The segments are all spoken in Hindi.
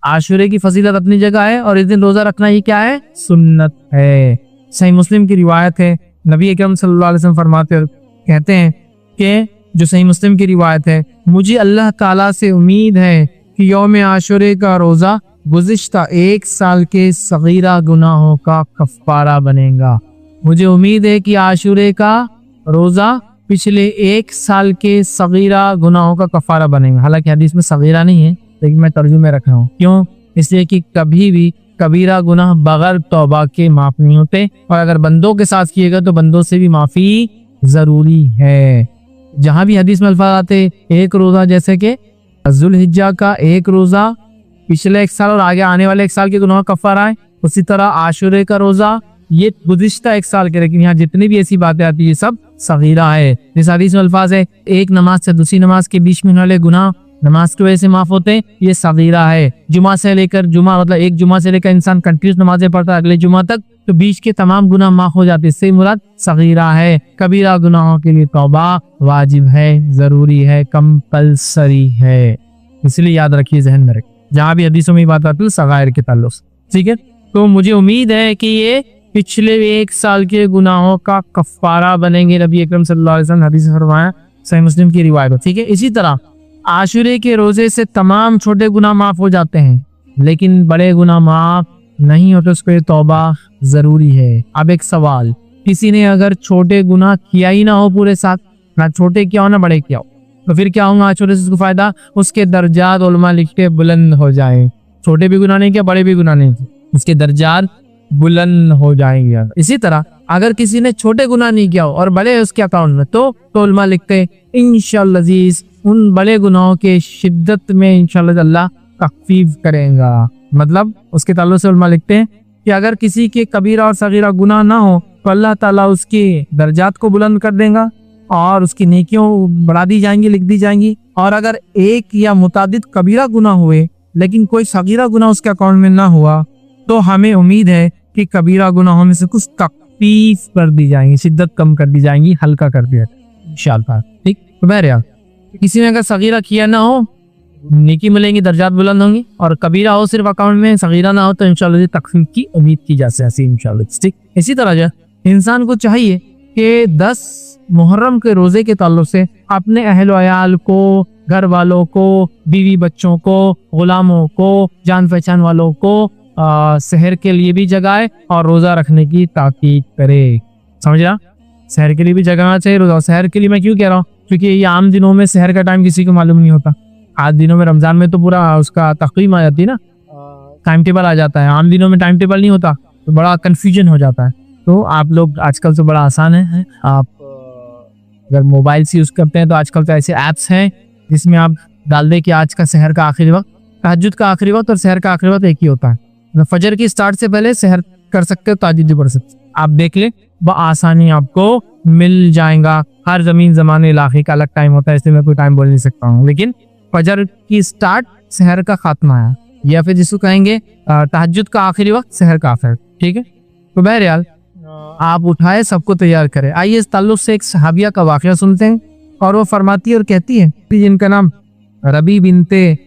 आशूरे की फजीलत अपनी जगह है और इस दिन रोजा रखना ये क्या है, सुन्नत है। सही मुस्लिम की रिवायत है, नबी अकरम सल्लल्लाहु अलैहि वसल्लम फरमाते और कहते हैं कि जो सही मुस्लिम की रिवायत है, मुझे अल्लाह ताला से उम्मीद है कि यौम आशूरे का रोजा गुज़िश्ता 1 साल के सगीरा गुनाहों का कफ़ारा बनेगा। मुझे उम्मीद है कि आशूरे का रोजा पिछले 1 साल के सगीरा गुनाहों का कफ़ारा बनेगा। हालांकि हदीस में सगीरा नहीं है, लेकिन मैं तर्जुमे रख रहा हूँ। क्यों? इसलिए कि कभी भी कबीरा गुनाह बगैर तौबा के माफ नहीं होते, और अगर बंदों के साथ किएगा तो बंदों से भी माफी जरूरी है। जहां भी हदीस में अल्फाज आते एक रोजा, जैसे कि जुल्हिज्जा का 1 रोजा पिछले 1 साल और आगे आने वाले 1 साल के गुनाह का कफ़ारा है, उसी तरह आशूरे का रोजा ये गुज़िश्ता 1 साल के, लेकिन यहाँ जितनी भी ऐसी बातें आती है सब सगीरा है। जिस हदीस में अल्फाज है एक नमाज से दूसरी नमाज के बीच में वाले गुनाह नमाज की वजह से माफ होते हैं, ये सगीरा है। जुमा से लेकर जुमा मतलब एक जुमा से लेकर इंसान कंटिन्यूस नमाजें पढ़ता है अगले जुमा तक, तो बीच के तमाम गुनाह माफ हो जाते हैं, इससे मुराद सगीरा है। कबीरा गुनाहों के लिए तौबा वाजिब है, जरूरी है, कंपल्सरी है। इसलिए याद रखिए, जहन में रखिए, जहाँ भी हदीसों में बात आती है सगायर के ताल्लुक से, ठीक है। तो मुझे उम्मीद है कि ये पिछले 1 साल के गुनाहों का कफ़ारा बनेंगे। नबी अकरम सल्लल्लाहु अलैहि वसल्लम हदीस में फरमाया, सही मुस्लिम की रिवायत है, ठीक है। इसी तरह आशूरे के रोजे से तमाम छोटे गुनाह माफ हो जाते हैं, लेकिन बड़े गुनाह माफ नहीं होते, उसके लिए तौबा जरूरी है। अब एक सवाल, किसी ने अगर छोटे गुनाह किया ही ना हो पूरे साथ, ना छोटे किया हो ना बड़े किया हो, तो फिर क्या होगा आशूरे से उसको फायदा? उसके दर्जात उलमा लिखते बुलंद हो जाए। छोटे भी गुनाह नहीं किया, बड़े भी गुनाह नहीं किए, उसके दर्जात बुलंद हो जाएंगे। इसी तरह अगर किसी ने छोटे गुनाह नहीं किया हो और बड़े उसके अकाउंट में, तो उलमा लिखते हैं इंशाअल्लाह अजीज उन बड़े गुनाहों के शिद्दत में इंशाअल्लाह अल्लाह तखफीफ करेगा। मतलब उसके ताल्लुक से उलमा लिखते हैं कि अगर किसी के कबीरा और सगीरा गुनाह ना हो तो अल्लाह ताला उसके दर्जात को बुलंद कर देगा और उसकी नेकियों बढ़ा दी जाएंगी, लिख दी जाएंगी। और अगर एक या मुतादिद कबीरा गुनाह हुए लेकिन कोई सगीरा गुनाह उसके अकाउंट में ना हुआ, तो हमें उम्मीद है कि कबीरा गुनाहों में से कुछ तखफीफ कर दी जाएंगी, शिद्दत कम कर दी जाएंगी, हल्का कर दिया इंशाअल्लाह, ठीक। तो बहरहाल किसी ने अगर सगीरा किया ना हो, नेकी मिलेंगी, दर्जात बुलंद होंगी, और कबीरा हो सिर्फ अकाउंट में, सगीरा ना हो, तो इंशाअल्लाह तखफीफ की उम्मीद की जा सकती है इंशाअल्लाह, ठीक। इसी तरह जो इंसान को चाहिए कि 10 मुहर्रम के रोजे के ताल्लुक से अपने अहल वयाल को, घर वालों को, बीवी बच्चों को, गुलामों को, जान पहचान वालों को सहर के लिए भी जगाए और रोजा रखने की ताकीद करे। समझ रहा? सहर के लिए भी जगाना चाहिए रोजा। सहर के लिए मैं क्यों कह रहा हूँ? क्योंकि ये आम दिनों में सहर का टाइम किसी को मालूम नहीं होता। आज दिनों में रमजान में तो पूरा उसका तक़वीम आ जाती है ना, टाइम टेबल आ जाता है। आम दिनों में टाइम टेबल नहीं होता तो बड़ा कंफ्यूजन हो जाता है। तो आप लोग आजकल तो बड़ा आसान है, आप अगर मोबाइल से यूज करते हैं तो आजकल तो ऐसे ऐप्स हैं जिसमें आप डाल दे कि आज का सहर का आखिरी वक्त, तहज्जुद का आखिरी वक्त और सहर का आखिरी वक्त एक ही होता है। फजर की स्टार्ट से पहले सहर कर सकते हो, तहज्जुद भी पढ़ सकते हो। आप देख ले, बआसानी आपको मिल जाएगा। हर जमीन जमाने इलाके का अलग टाइम होता है, इसलिए मैं कोई टाइम बोल नहीं सकता हूँ, लेकिन फजर की स्टार्ट सहर का खात्मा है, या फिर जिसको कहेंगे तहज्जुद का आखिरी वक्त, सहर का आखिर, ठीक है। तो बहरहाल आप उठाए, सबको तैयार करें। आइए इस ताल्लुक से एक सहाबिया का वाकया सुनते हैं, और वो फरमाती है और कहती है, जिनका नाम रबी बिनते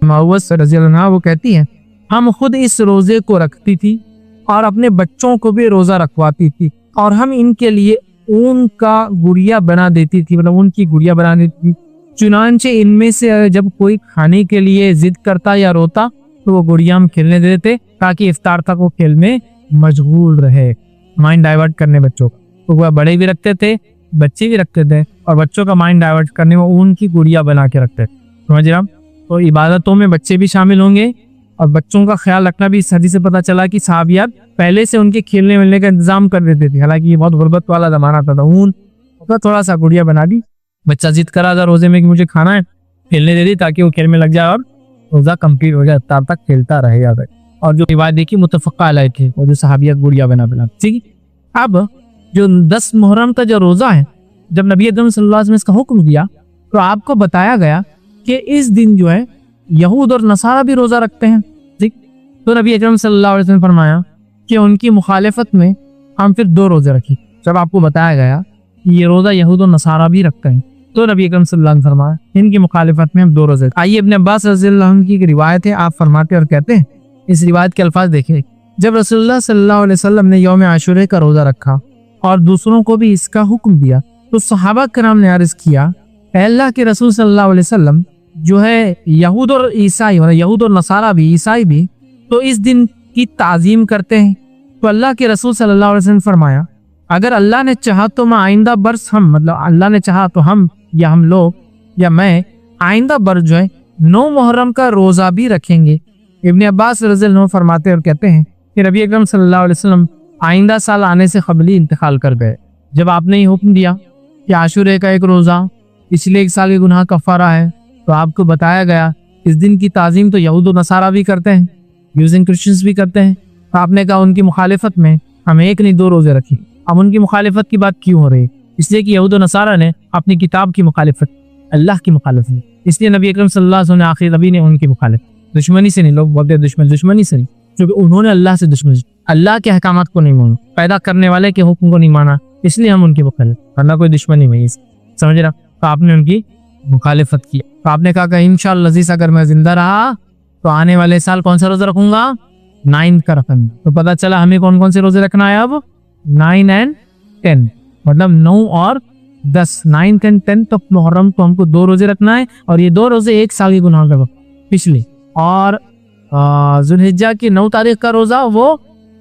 मुअव्वस रज़ियल्लाहु अन्हा, वो कहती है हम खुद इस रोजे को रखती थी और अपने बच्चों को भी रोजा रखवाती थी, और हम इनके लिए ऊन का गुड़िया बना देती थी, मतलब उनकी गुड़िया बना देती थी। चुनांचे इनमें से जब कोई खाने के लिए जिद करता या रोता तो वो गुड़िया हम खेलने देते, ताकि इफ्तार तक वो खेल में मशगूल रहे, माइंड डाइवर्ट करने बच्चों का। तो वह बड़े भी रखते थे, बच्चे भी रखते थे, और बच्चों का माइंड डाइवर्ट करने में ऊन की गुड़िया बना के रखते थे। समझ रहे आप? तो इबादतों में बच्चे भी शामिल होंगे, और बच्चों का ख्याल रखना भी। इस हदीस से पता चला कि सहाबियात पहले से उनके खेलने मिलने का इंतजाम कर देते थे। हालांकि ये बहुत गुर्बत वाला जमाना था, ऊन तो थोड़ा सा गुड़िया बना दी, बच्चा जिद करा था रोजे में कि मुझे खाना है, खेलने दे दी ताकि वो खेल में लग जाए और रोजा कंप्लीट हो जाए, तब तक खेलता रहेगा। और जो रिवायत देखी मुतफ़क़ा अलैह थे, वो जो सहाबियात गुड़िया बना, ठीक है। अब जो 10 मुहर्रम का जो रोजा है, जब नबी अकरम सल्लल्लाहु अलैहि वसल्लम इसका हुक्म दिया तो आपको बताया गया कि इस दिन जो है यहूद और नसारा भी रोजा रखते हैं, ठीक। तो नबी अकरम सल्लल्लाहु अलैहि वसल्लम फरमाया कि उनकी मुखालिफत में हम फिर 2 रोजे रखी। जब आपको बताया गया कि ये रोजा यहूद और नसारा भी रखते हैं, तो नबी अकरम सल्लल्लाहु अलैहि वसल्लम फरमाया इनकी मुखालिफत में हम 2 रोजे। आइए इब्न अब्बास रज़ियल्लाहु अन्हु की एक रिवायत है, आप फरमाते और कहते हैं, इस रिवायत के अल्फाज देखिए, जब रसूलुल्लाह सल्लल्लाहु अलैहि वसल्लम ने यौम आशूरा का रोजा रखा और दूसरों को भी इसका हुक्म दिया तो सहाबा कराम ने अर्ज किया, अल्लाह के रसूल सल्लल्लाहु अलैहि वसल्लम जो है यहूद और ईसाई, मतलब यहूद और नसारा भी, ईसाई भी तो इस दिन की ताजीम करते हैं। तो अल्लाह के रसूल सल्लल्लाहु अलैहि वसल्लम फरमाया, अगर अल्लाह ने चाहा तो मैं आइंदा बरस हम, मतलब अल्लाह ने चाहा तो हम या हम लोग या मैं आइंदा बरस जो है 9 मुहर्रम का रोजा भी रखेंगे। इब्न अब्बास रज़ियल्लाहु अन्हु फरमाते और कहते हैं कि नबी अकरम सल्लल्लाहु अलैहि वसल्लम आइंदा साल आने से कबली इंतकाल कर गए। जब आपने ये हुक्म दिया कि आशूरे का एक रोजा पिछले 1 साल के गुनाह कफ़ारा है, तो आपको बताया गया इस दिन की ताजीम तो यहूद और नसारा भी करते हैं, यूजिंग क्रिश्चियंस भी करते हैं। तो आपने कहा उनकी मुखालिफत में हम 1 नहीं 2 रोजे रखें। अब उनकी मुखालिफत की बात क्यों हो रही है? इसलिए कि यहूद और नसारा ने अपनी किताब की मुखालिफत, अल्लाह की मुखालिफत, इसलिए नबी अकरम सल्लल्लाहु अलैहि वसल्लम ने आखिर नबी ने उनकी मुखालिफत, दुश्मनी से नहीं, लोग बोलते दुश्मनी से नहीं, क्योंकि उन्होंने अल्लाह से दुश्मनी, अल्लाह के अहकामात को नहीं माना, पैदा करने वाले के हुक्म को नहीं माना, इसलिए हम उनकी मुखालिफत, वरना कोई दुश्मनी नहीं, समझ रहा? तो आपने उनकी मुखालिफत की। तो आपने कहा इंशाअल्लाह अज़ीज़ अगर मैं जिंदा रहा तो आने वाले साल कौन सा रोजा रखूंगा? 9 का रखूंगा। तो पता चला हमें कौन कौन से रोजे रखना है अब? 9 और 10, मतलब 9 और 10, 9, 10, 10 तो मुहर्रम तो हमको 2 रोजे रखना है, और ये 2 रोजे 1 साल के गुनाह का पिछले, और जुल्हिज्जा की 9 तारीख का रोजा वो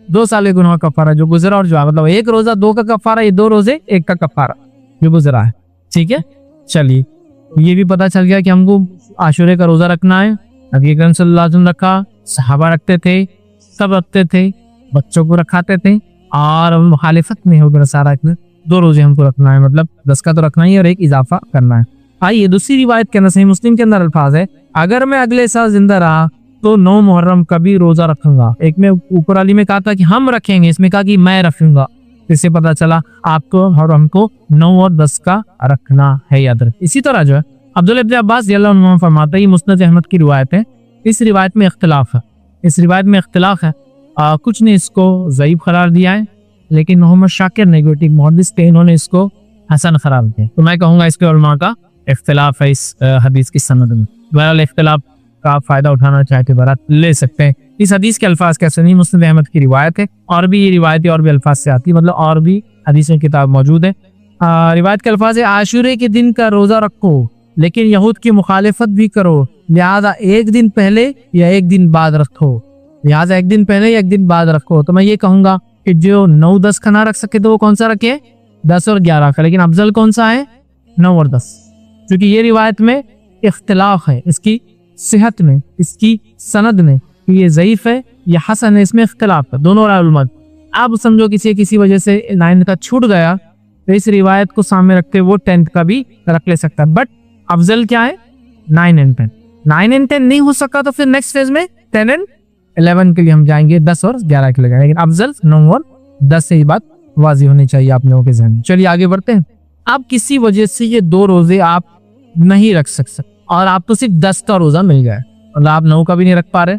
2 साल के गुनाह का कफारा जो गुजरा, और जो मतलब 1 रोजा 2 का कफारा, ये 2 रोजे 1 का कफारा जो गुजरा है। ठीक है, चलिए ये भी पता चल गया कि हमको आशूरे का रोजा रखना है। नबी अकरम सल्लल्लाहु अलैहि वसल्लम रखा, सहाबा रखते थे, सब रखते थे, बच्चों को रखाते थे, और मुखालिफत में होकर सारा 2 रोजे हमको रखना है, मतलब 10 का तो रखना ही और 1 इजाफा करना है। आइए दूसरी रिवायत के अंदर, सही मुस्लिम के अंदर अल्फाज है, अगर मैं अगले साल जिंदा रहा तो 9 मुहर्रम का भी रोजा रखूंगा। एक में ऊपर वाली में कहा था कि हम रखेंगे, इसमें कहा कि मैं रखूंगा। इससे पता चला आपको और हमको 9 और 10 का रखना है, याद रखें। इसी तरह जो है अब्दुल्लाह इब्न अब्बास रज़ियल्लाहु अन्हु फरमाते हैं, मुस्नद अहमद की रिवायत है, इस रिवायत में इख्तिलाफ है, इस रिवायत में इख्तिलाफ है, कुछ ने इसको ज़ईफ करार दिया है, लेकिन मोहम्मद शाकिर नेगेटिव मुहद्दिस थे, इन्होंने इसको हसन करार दिया। तो मैं कहूँगा इसके उलमा का इख्तिलाफ है इस हदीस की सनद में। बहरहाल इख्तिलाफ का फायदा उठाना चाहते बारात ले सकते हैं। इस हदीस के अल्फाज कैसे नहीं, मुस्नद अहमद की रिवायत है, और भी ये रिवायतें और भी अल्फाज से आती है, मतलब और भी हदीस में किताब मौजूद है। रिवायत के अल्फाज है, आशूरे के दिन का रोजा रखो लेकिन यहूद की मुखालिफत भी करो, लिहाजा 1 दिन पहले या 1 दिन बाद रखो, लिहाजा 1 दिन पहले या 1 दिन बाद रखो। तो मैं ये कहूंगा कि जो 9-10 का ना रख सके तो वो कौन सा रखे? 10 और 11 का, लेकिन अफजल कौन सा है? 9 और 10, क्योंकि ये रिवायत में इख्तिलाफ है, इसकी सेहत में, इसकी सनद में, कि ये ज़ईफ है या हसन है, इसमें इख्तिलाफ है दोनों उलमा। आप समझो किसी वजह से 9 का छूट गया तो इस रिवायत को सामने रखते वो 10 का भी रख ले सकता है, बट अफजल क्या है? 9 और 10। 9 और 10 नहीं हो सका तो फिर नेक्स्ट फेज में 10 और 11 के लिए हम जाएंगे, 10 और 11 के लिए, लेकिन अफजल 9 और 10 से ये बात वाजी होनी चाहिए आप लोगों के जहन में। चलिए आगे बढ़ते हैं। अब किसी वजह से ये 2 रोजे आप नहीं रख सकते और आपको सिर्फ 10 का रोजा मिल गया, मतलब आप 9 का भी नहीं रख पा रहे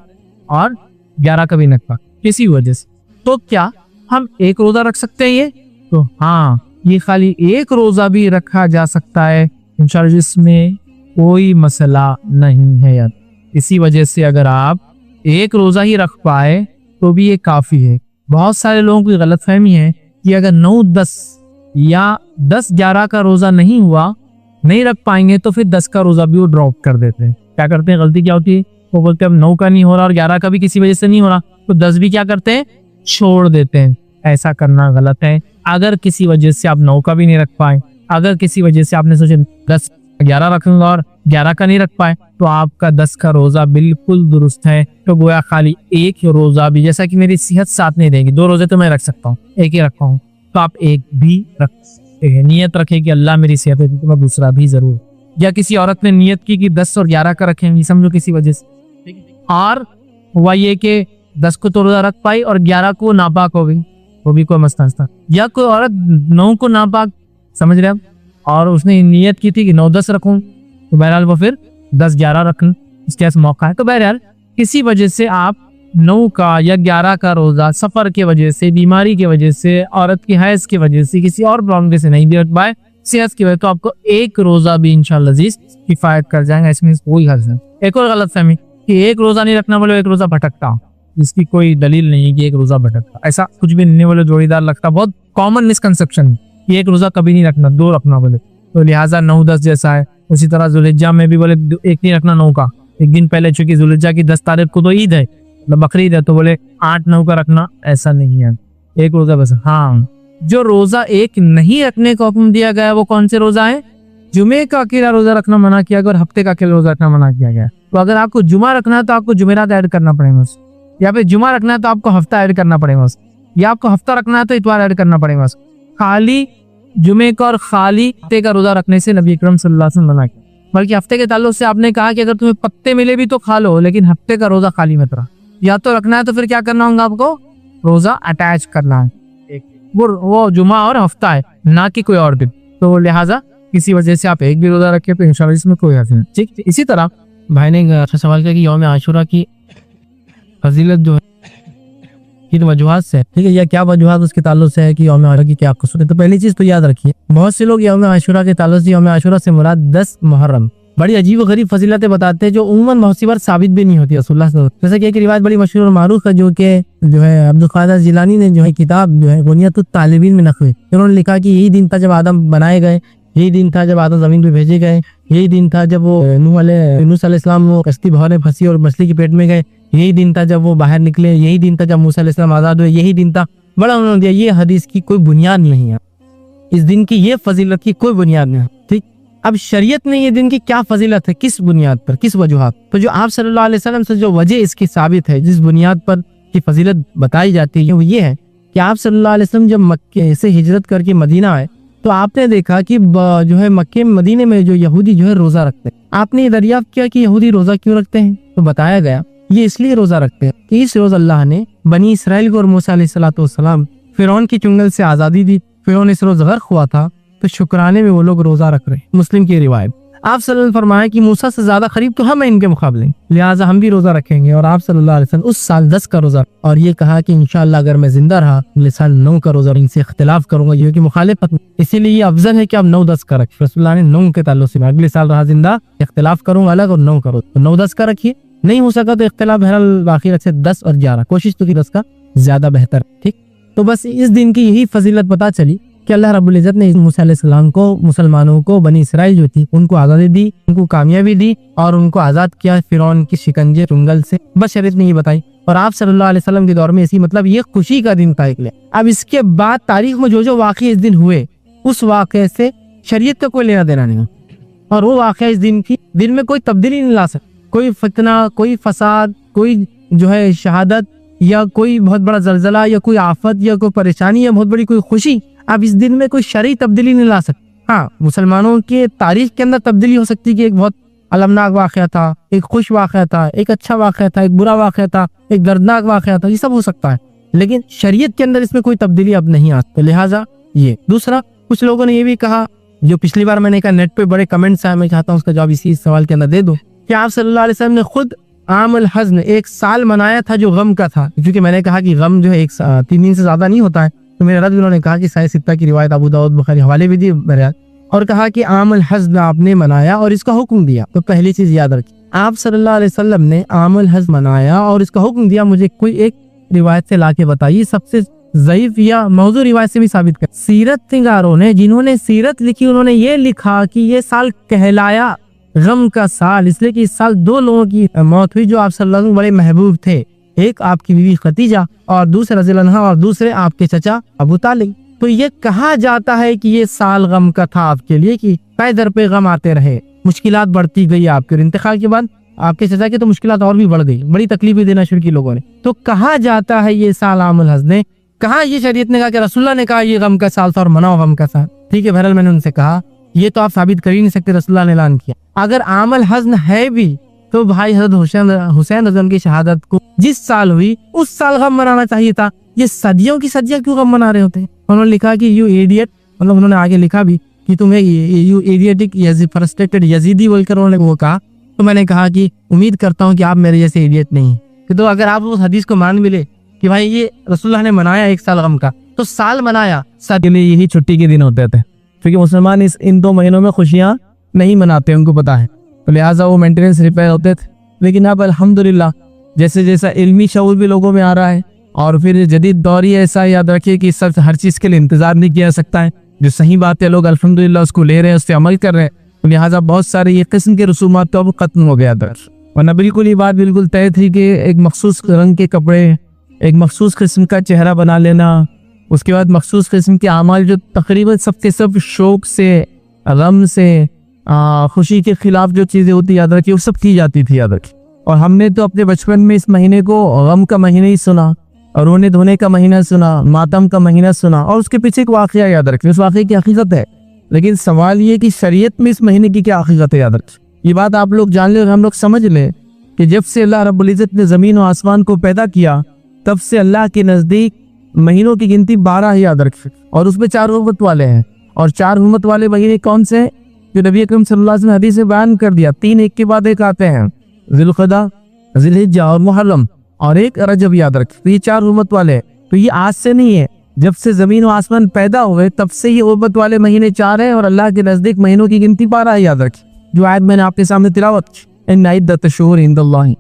और 11 का भी नहीं रख पा किसी वजह से, तो क्या हम 1 रोजा रख सकते हैं? ये तो हाँ, ये खाली 1 रोजा भी रखा जा सकता है इंशाअल्लाह, इसमें कोई मसला नहीं है यार। इसी वजह से अगर आप 1 रोजा ही रख पाए तो भी ये काफी है। बहुत सारे लोगों की गलतफहमी है कि अगर 9-10 या 10-11 का रोजा नहीं हुआ, नहीं रख पाएंगे तो फिर 10 का रोजा भी वो ड्रॉप कर देते हैं। क्या करते हैं, गलती क्या होती है, वो बोलते हैं अब 9 का नहीं हो रहा और 11 का भी किसी वजह से नहीं हो रहा, तो 10 भी क्या करते हैं, छोड़ देते हैं। ऐसा करना गलत है। अगर किसी वजह से आप 9 का भी नहीं रख पाए, अगर किसी वजह से आपने सोचे 10-11 रखूंगा और 11 का नहीं रख पाए, तो आपका 10 का रोजा बिल्कुल दुरुस्त है। तो गोया खाली 1 रोजा भी, जैसा कि मेरी सेहत साथ नहीं देगी, 2 रोजे तो मैं रख सकता हूँ, 1 ही रखा हूँ, तो आप 1 भी रख सकते हैं। नियत रखें कि अल्लाह मेरी सेहत है तो मैं दूसरा भी जरूर। या किसी औरत ने नियत की कि 10 और 11 का रखेंगे, समझो किसी वजह से, और हुआ ये कि 10 को तो रोजा रख पाई और 11 को नापाक हो गई, वो भी कोई मसला था। या कोई औरत 9 को नापाक, समझ रहे हैं, और उसने नियत की थी कि 9-10 रखूं, तो बहरहाल वो फिर 10-11 रखूं, इसके पास मौका है। तो बहरहाल किसी वजह से आप 9 का या 11 का रोजा सफर के वजह से, बीमारी की वजह से, औरत की हैज की वजह से, किसी और प्रॉब्लम से नहीं भी रख पाए, सेहत की वजह, तो आपको एक रोजा भी इंशाअल्लाह अजीज किफायत कर जाएगा, इसमें कोई हर्ज नहीं। एक और गलत फहमी कि एक रोजा नहीं रखना बोले एक रोजा भटकता हूँ, इसकी कोई दलील नहीं है कि एक रोजा भटकता, ऐसा कुछ भी नहीं बोले जोड़ीदार लगता। बहुत कॉमन मिसकंसेप्शन है कि एक रोजा कभी नहीं रखना, 2 रखना बोले, तो लिहाजा 9-10 जैसा है। उसी तरह जुल्हिज्जा में भी बोले एक नहीं रखना 9 का, एक दिन पहले, चूंकि जुल्हिज्जा की 10 तारीख को तो ईद है, मतलब बकरीद है, तो बोले 8-9 का रखना, ऐसा नहीं है, एक रोजा बस। हाँ, जो रोजा एक नहीं रखने का हुक्म दिया गया वो कौन से रोजा है? जुमे का अकेला रोजा रखना मना किया गया और हफ्ते का अकेला रोजा रखना मना किया गया। तो अगर आपको जुमा रखना है तो आपको जुमेरात ऐड करना पड़ेगा, या फिर जुमा रखना है तो आपको हफ्ता ऐड करना पड़ेगा, या आपको हफ्ता रखना है तो इतवार ऐड करना पड़ेगा। खाली जुमे का और खाली हफ्ते का रोजा रखने से नबी अकरम सल्लल्लाहु अलैहि वसल्लम मना किया, बल्कि हफ्ते के ताल्लुक से आपने कहा कि अगर तुम्हें पत्ते मिले भी तो खा लो, लेकिन हफ्ते का रोजा खाली मत रहा। या तो रखना है तो फिर क्या करना होगा आपको? रोजा अटैच करना है, वो जुमा और हफ्ता है, ना कि कोई और दिन। तो लिहाजा किसी वजह से आप एक भी रोजा रखे तो इंशाल्लाह इसमें कोई हर्ज नहीं। ठीक, इसी तरह भाई ने अच्छा सवाल किया कि यौम आशूरा की फजीलत जो है किन वजूहात से, ठीक है, या क्या वजूहात उसके ताल्लुक से है कि यौम आशूरा की क्या ख़ुसूसियत है। तो पहली चीज तो याद रखिए, बहुत से लोग यौम आशूरा के ताल्लुक से यौम आशूरा से मुराद 10 मुहर्रम बड़ी अजीब व गरीब फजीलतें बताते हैं जो उम्मन बहुत सी बार साबित भी नहीं होती रसूलुल्लाह सल्लल्लाहु अलैहि वसल्लम। जैसे कि एक रिवायत बड़ी मशहूर और मारूफ है, जो है अब्दुल कादिर जिलानी ने जो है किताब जो है बुनियतुत तालिबीन में नक़ल, उन्होंने लिखा कि यही दिन था जब आदम बनाए गए, यही दिन था जब आदम जमीन पे भेजे गए, यही दिन था जब वो नूह अलैहिस्सलाम वो कश्ती बहाने फंसी और मछली के पेट में गए, यही दिन था जब वो बाहर निकले, यही दिन था जब मूसा अलैहिस्सलाम आजाद हुए, यही दिन था। बड़ा उन्होंने दिया, ये हदीस की कोई बुनियाद नहीं है, इस दिन की ये फजीलत की कोई बुनियाद नहीं है। ठीक, अब शरीयत में ये दिन की क्या फजीलत है, किस बुनियाद पर, किस वजूहात पर? जो आप सल्लल्लाहु अलैहि वसल्लम से जो वजह इसकी साबित है, जिस बुनियाद पर की फजीलत बताई जाती है, वो ये है कि आप सल्लल्लाहु अलैहि वसल्लम जब मक्के से हिजरत करके मदीना आए तो आपने देखा कि जो है मक्के मदीने में जो यहूदी जो है रोजा रखते हैं। आपने दरियाफ्त किया कि यहूदी रोजा क्यों रखते हैं, तो बताया गया ये इसलिए रोजा रखते हैं कि इस रोज अल्लाह ने बनी इसराइल को और मूसा अलैहिस्सलाम फिरौन की चुंगल से आजादी दी। फिरौन इस रोज गर्क हुआ था, तो शुक्राने में वो लोग रोजा रख रहे। मुस्लिम की रिवायत, आप सल्लल्लाहु अलैहि वसल्लम फरमाया कि मूसा से ज्यादा करीब तो हम हैं इनके मुकाबले, लिहाजा हम भी रोजा रखेंगे। और आप सल्लल्लाहु अलैहि वसल्लम उस साल 10 का रोजा, और ये कहा कि इंशाअल्लाह अगर मैं जिंदा रहा अगले साल 9 का रोजा, इनसे इख्तिलाफ करूंगा क्योंकि मुखालिफत, इसीलिए ये अफजल है कि आप 9-10 का रखिए। रसूलुल्लाह ने 9 के ताल्लुक से अगले साल रहा जिंदा इख्तिलाफ करूंगा अलग, और 9 करो तो 9-10 का रखिए, नहीं हो सका तो इख्तिलाफ बहरहाल बाकी रखे 10 और 11, कोशिश तो की 10 का ज्यादा बेहतर। ठीक, तो बस इस दिन की यही फजीलत पता चली कि अल्लाह रब्बुल इज्जत ने मूसा अलैहिस्सलाम को, मुसलमानों को, बनी इसराइल जो थी उनको आजादी दी, उनको कामयाबी दी और उनको आजाद किया फिरौन की शिकंजे चुंगल से। बस शरीयत ने ये बताई, और आप सल्लल्लाहु अलैहि वसल्लम के दौर में इसी मतलब ये खुशी का दिन था। अब इसके बाद तारीख में जो वाक़े इस दिन हुए, उस वाक़े से शरीयत का कोई लेना देना नहीं, और वो वाक़े इस दिन में कोई तब्दीली नहीं ला सकता। कोई फितना, कोई फसाद, कोई जो है शहादत, या कोई बहुत बड़ा जलजला, या कोई आफत, या कोई परेशानी, या बहुत बड़ी कोई खुशी, अब इस दिन में कोई शरई तब्दीली नहीं ला सकती। हाँ, मुसलमानों के तारीख के अंदर तब्दीली हो सकती है कि एक बहुत अलमनाक वाक़या था, एक खुश वाक़या था, एक अच्छा वाक़या था, एक बुरा वाक़या था, एक दर्दनाक वाक़या था, ये सब हो सकता है, लेकिन शरीयत के अंदर इसमें कोई तब्दीली अब नहीं आ सकती। लिहाजा ये दूसरा, कुछ लोगों ने ये भी कहा, जो पिछली बार मैंने कहा नेट पे बड़े कमेंट्स आए, मैं चाहता हूँ उसका जवाब इसी सवाल के अंदर दे दूं, कि आप सल्लल्लाहु अलैहि वसल्लम ने खुद आमुल हज़्न एक साल मनाया था जो गम का था, क्योंकि मैंने कहा कि गम जो है 3 दिन से ज्यादा नहीं होता है, तो मेरे रद उन्होंने कहा कि साहिह सित्ता की रिवायत अबू दाऊद बुखारी हवाले भी दी मेरे, और कहा कि आमुल हज़्न आपने मनाया और इसका हुक्म दिया। तो पहली चीज याद रखिए, आप सल्लल्लाहु अलैहि वसल्लम ने आमुल हज़्न मनाया और इसका हुक्म दिया, मुझे कोई एक रिवायत से लाके बताइए, सबसे ज़ईफ या मौजू रिवायत से भी साबित कर। सीरत निगारों ने, जिन्होंने सीरत लिखी, उन्होंने ये लिखा कि ये साल कहलाया गम का साल, इसलिए कि इस साल 2 लोगों की मौत हुई जो आप सल्लल्लाहु अलैहि वसल्लम बड़े महबूब थे, एक आपकी बीवी खतीजा और दूसरे रज़ियल्लाहु अन्हा, और दूसरे आपके चचा अबू तालिब। तो ये कहा जाता है कि ये साल गम का था आपके लिए, कि पै दर पे गम आते रहे, मुश्किलात बढ़ती गई आपके, इंतकाल के बाद आपके चचा की तो मुश्किलात और भी बढ़ गई, बड़ी तकलीफें देना शुरू की लोगों ने। तो कहा जाता है ये साल आमुल हज़्न ने, कहा ये शरीयत ने कहा कि रसूलुल्लाह ने कहा ये गम का साल था और मनाओ गम का साल। ठीक है, बहरहाल मैंने उनसे कहा ये तो आप साबित कर ही नहीं सकते, रसूलुल्लाह ने ऐलान किया। अगर आमुल हज़्न है भी तो भाई हज़रत हुसैन रज़ी की शहादत को जिस साल हुई उस साल गम मनाना चाहिए था। ये सदियों की सदियां क्यों गम मना रहे होते हैं? उन्होंने लिखा कि यू इडियट, मतलब उन्होंने आगे लिखा भी कि तुम्हें यू इडियटिक फ्रस्ट्रेटेड यजीदी बोलकर उन्होंने वो कहा। तो मैंने कहा कि उम्मीद करता हूँ कि आप मेरे जैसे इडियट नहीं है। तो अगर आप उस हदीस को मान मिले कि भाई ये रसूलुल्लाह ने मनाया 1 साल गम का, तो साल मनाया, सदी में यही छुट्टी के दिन होते थे। क्योंकि मुसलमान इन 2 महीनों में खुशियाँ नहीं मनाते, उनको पता है, तो लिहाजा वो मेंटेनेंस रिपेयर होते थे। लेकिन अब अल्हम्दुलिल्लाह जैसे जैसा इल्मी शऊर भी लोगों में आ रहा है, और फिर जदीद दौर ही ऐसा, याद रखिए कि सब हर चीज़ के लिए इंतज़ार नहीं किया जा सकता है। जो सही बात है लोग अल्हम्दुलिल्लाह उसको ले रहे हैं, उस पर अमल कर रहे हैं, तो लिहाजा बहुत सारे ये किस्म के रसूमात तो अब ख़त्म हो गया था। वरना बिल्कुल ये बात बिल्कुल तय थी कि एक मखसूस रंग के कपड़े, एक मखसूस किस्म का चेहरा बना लेना, उसके बाद मखसूस किस्म के अमाल जो तकरीबन सब के सब शौक से, गम से, खुशी के खिलाफ जो चीज़ें होती याद रखिए वो सब की जाती थी, याद रखिए। और हमने तो अपने बचपन में इस महीने को गम का महीना ही सुना, और रोने धोने का महीना सुना, मातम का महीना सुना, और उसके पीछे एक वाक़या याद रखिए, उस वाक़े की हकीकत है। लेकिन सवाल ये कि शरीयत में इस महीने की क्या हकीकत है, याद रखिए। ये बात आप लोग जान लें और हम लोग समझ लें कि जब से अल्लाह रब्बुल इज़्ज़त ने ज़मीन और आसमान को पैदा किया, तब से अल्लाह के नज़दीक महीनों की गिनती 12 है, याद रखिए। और उसमें 4 हुर्मत वाले हैं, और 4 हुर्मत वाले महीने कौन से हैं जो नबी अकरम सल्लल्लाहु अलैहि वसल्लम ने हदीस से बयान कर दिया। 3 एक के बाद एक आते हैं, ज़िलक़दा, ज़िलहिज्जा और मुहर्रम, और एक रजब, याद रखिए। तो ये 4 हुर्मत वाले हैं। तो ये आज से नहीं है, जब से ज़मीन और आसमान पैदा हुए तब से ये हुर्मत वाले महीने 4 हैं, और अल्लाह के नज़दीक महीनों की गिनती 12 है, याद रखिए। जो आयत मैंने आपके सामने तिलावत की, इन्न इद्दत अश्शुर इंदल्लाह,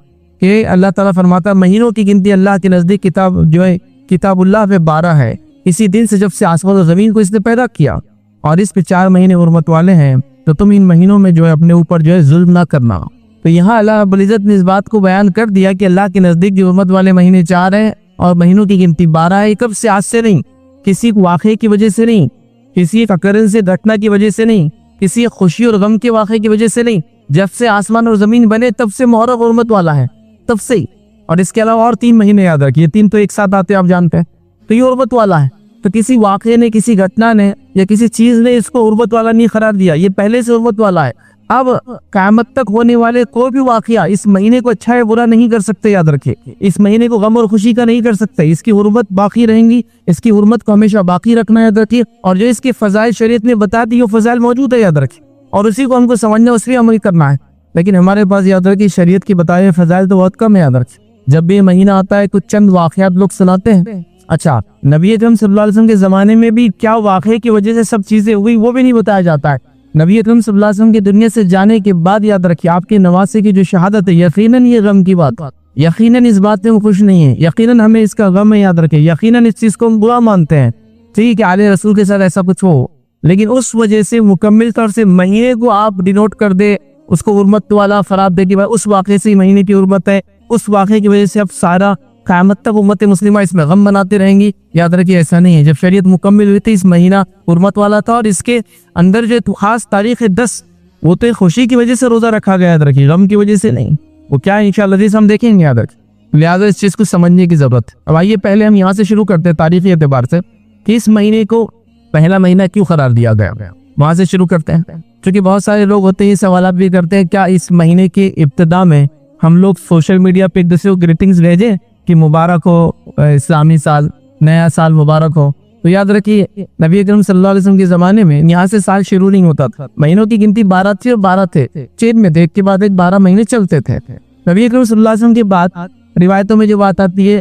कि अल्लाह ताला फरमाता है महीनों की गिनती अल्लाह के नज़दीक किताब जो है किताबुल्लाह पे 12 है, इसी दिन से जब से आसमान और ज़मीन को इसने पैदा किया, और इस पे 4 महीने हुर्मत वाले हैं, तो तुम इन महीनों में जो है अपने ऊपर जो है जुल्म ना करना। तो यहाँ अल्लाह रब्बुल इज़्ज़त ने इस बात को बयान कर दिया कि अल्लाह के नज़दीक जो हुर्मत वाले महीने 4 हैं और महीनों की गिनती 12 है। कब से? आज से नहीं, किसी वाक़े की वजह से नहीं, किसी एक अकरन से घटना की वजह से नहीं, किसी खुशी और गम के वाक़े की वजह से नहीं, जब से आसमान और ज़मीन बने तब से मुहर्रम हुर्मत वाला है, तब से ही। और इसके अलावा और 3 महीने याद रखिए, 3 तो एक साथ आते हैं, आप जानते हैं, तो ये हुर्मत वाला है। तो किसी वाक़े ने, किसी घटना ने या किसी चीज़ ने इसको हुर्मत वाला नहीं करार दिया, ये पहले से हुर्मत वाला है। अब क़यामत तक होने वाले कोई भी वाक़या इस महीने को अच्छा या बुरा नहीं कर सकते, याद रखिए। इस महीने को गम और खुशी का नहीं कर सकते, इसकी हुर्मत बाकी रहेंगी, इसकी हुर्मत को हमेशा बाकी रखना, याद रखिए। और जो इसके फ़ज़ाइल शरीयत ने बता दी वो फ़ज़ाइल मौजूद है, याद रखिए, और उसी को हमको समझना, उस पर अमल करना है। लेकिन हमारे पास याद रखिए शरीयत की बताए फ़ज़ाइल तो बहुत कम है, याद रखिए। जब भी ये महीना आता है कुछ चंद वाक़यात लोग सुनाते हैं। अच्छा, नबी अकरम सल्लल्लाहु अलैहि वसल्लम के ज़माने में भी क्या वाक़े की वजह से सब चीज़ें हुई वो भी नहीं बताया जाता है। नबी अकरम सल्लल्लाहु अलैहि वसल्लम की दुनिया से जाने के बाद याद रखिए आपके नवासे की जो शहादत है, यकीनन ये गम की बात, यकीनन इस बात में हम खुश नहीं है, यकीनन हमें इसका गम है, याद रखिए। यकीनन इस चीज़ को हम बुरा मानते हैं, ठीक है, आले रसूल के साथ ऐसा कुछ हो, लेकिन उस वजह से मुकम्मल तौर से महीने को आप डिनोट कर दे, उसको हुर्मत वाला फराब दे कि भाई उस वाक़े से महीने की हुर्मत है, उस वाक़े की वजह से अब सारा क़यामत तक उम्मत मुस्लिमा इसमें गम मनाते रहेंगी, याद रखिए ऐसा नहीं है। जब शरीयत मुकम्मल हुई थी इस महीना हुर्मत वाला था, और इसके अंदर जो खास तारीख़ है 10, वो तो खुशी की वजह से रोज़ा रखा गया, याद रखिए, गम की वजह से नहीं। वो क्या है इंशाअल्लाह हम देखेंगे, याद रखिए। लिहाजा इस चीज़ को समझने की ज़रूरत है। अब आइए पहले हम यहाँ से शुरू करते हैं तारीख़ी एतबार से कि इस महीने को पहला महीना क्यों करार दिया गया, वहाँ से शुरू करते हैं। क्योंकि बहुत सारे लोग होते हैं सवाल भी करते हैं, क्या इस महीने के इब्तिदा में हम लोग सोशल मीडिया पे एक दूसरे को ग्रीटिंग्स भेजें कि मुबारक हो इस्लामी साल, नया साल मुबारक हो। तो याद रखिए नबी अकरम सल्लल्लाहु अलैहि वसल्लम के ज़माने में यहाँ से साल शुरू नहीं होता था, महीनों की गिनती 12 थी और 12 थे, चेन में थे, एक के बाद एक 12 महीने चलते थे। नबी अकरम सल्लल्लाहु अलैहि वसल्लम के बाद रिवायतों में जो बात आती है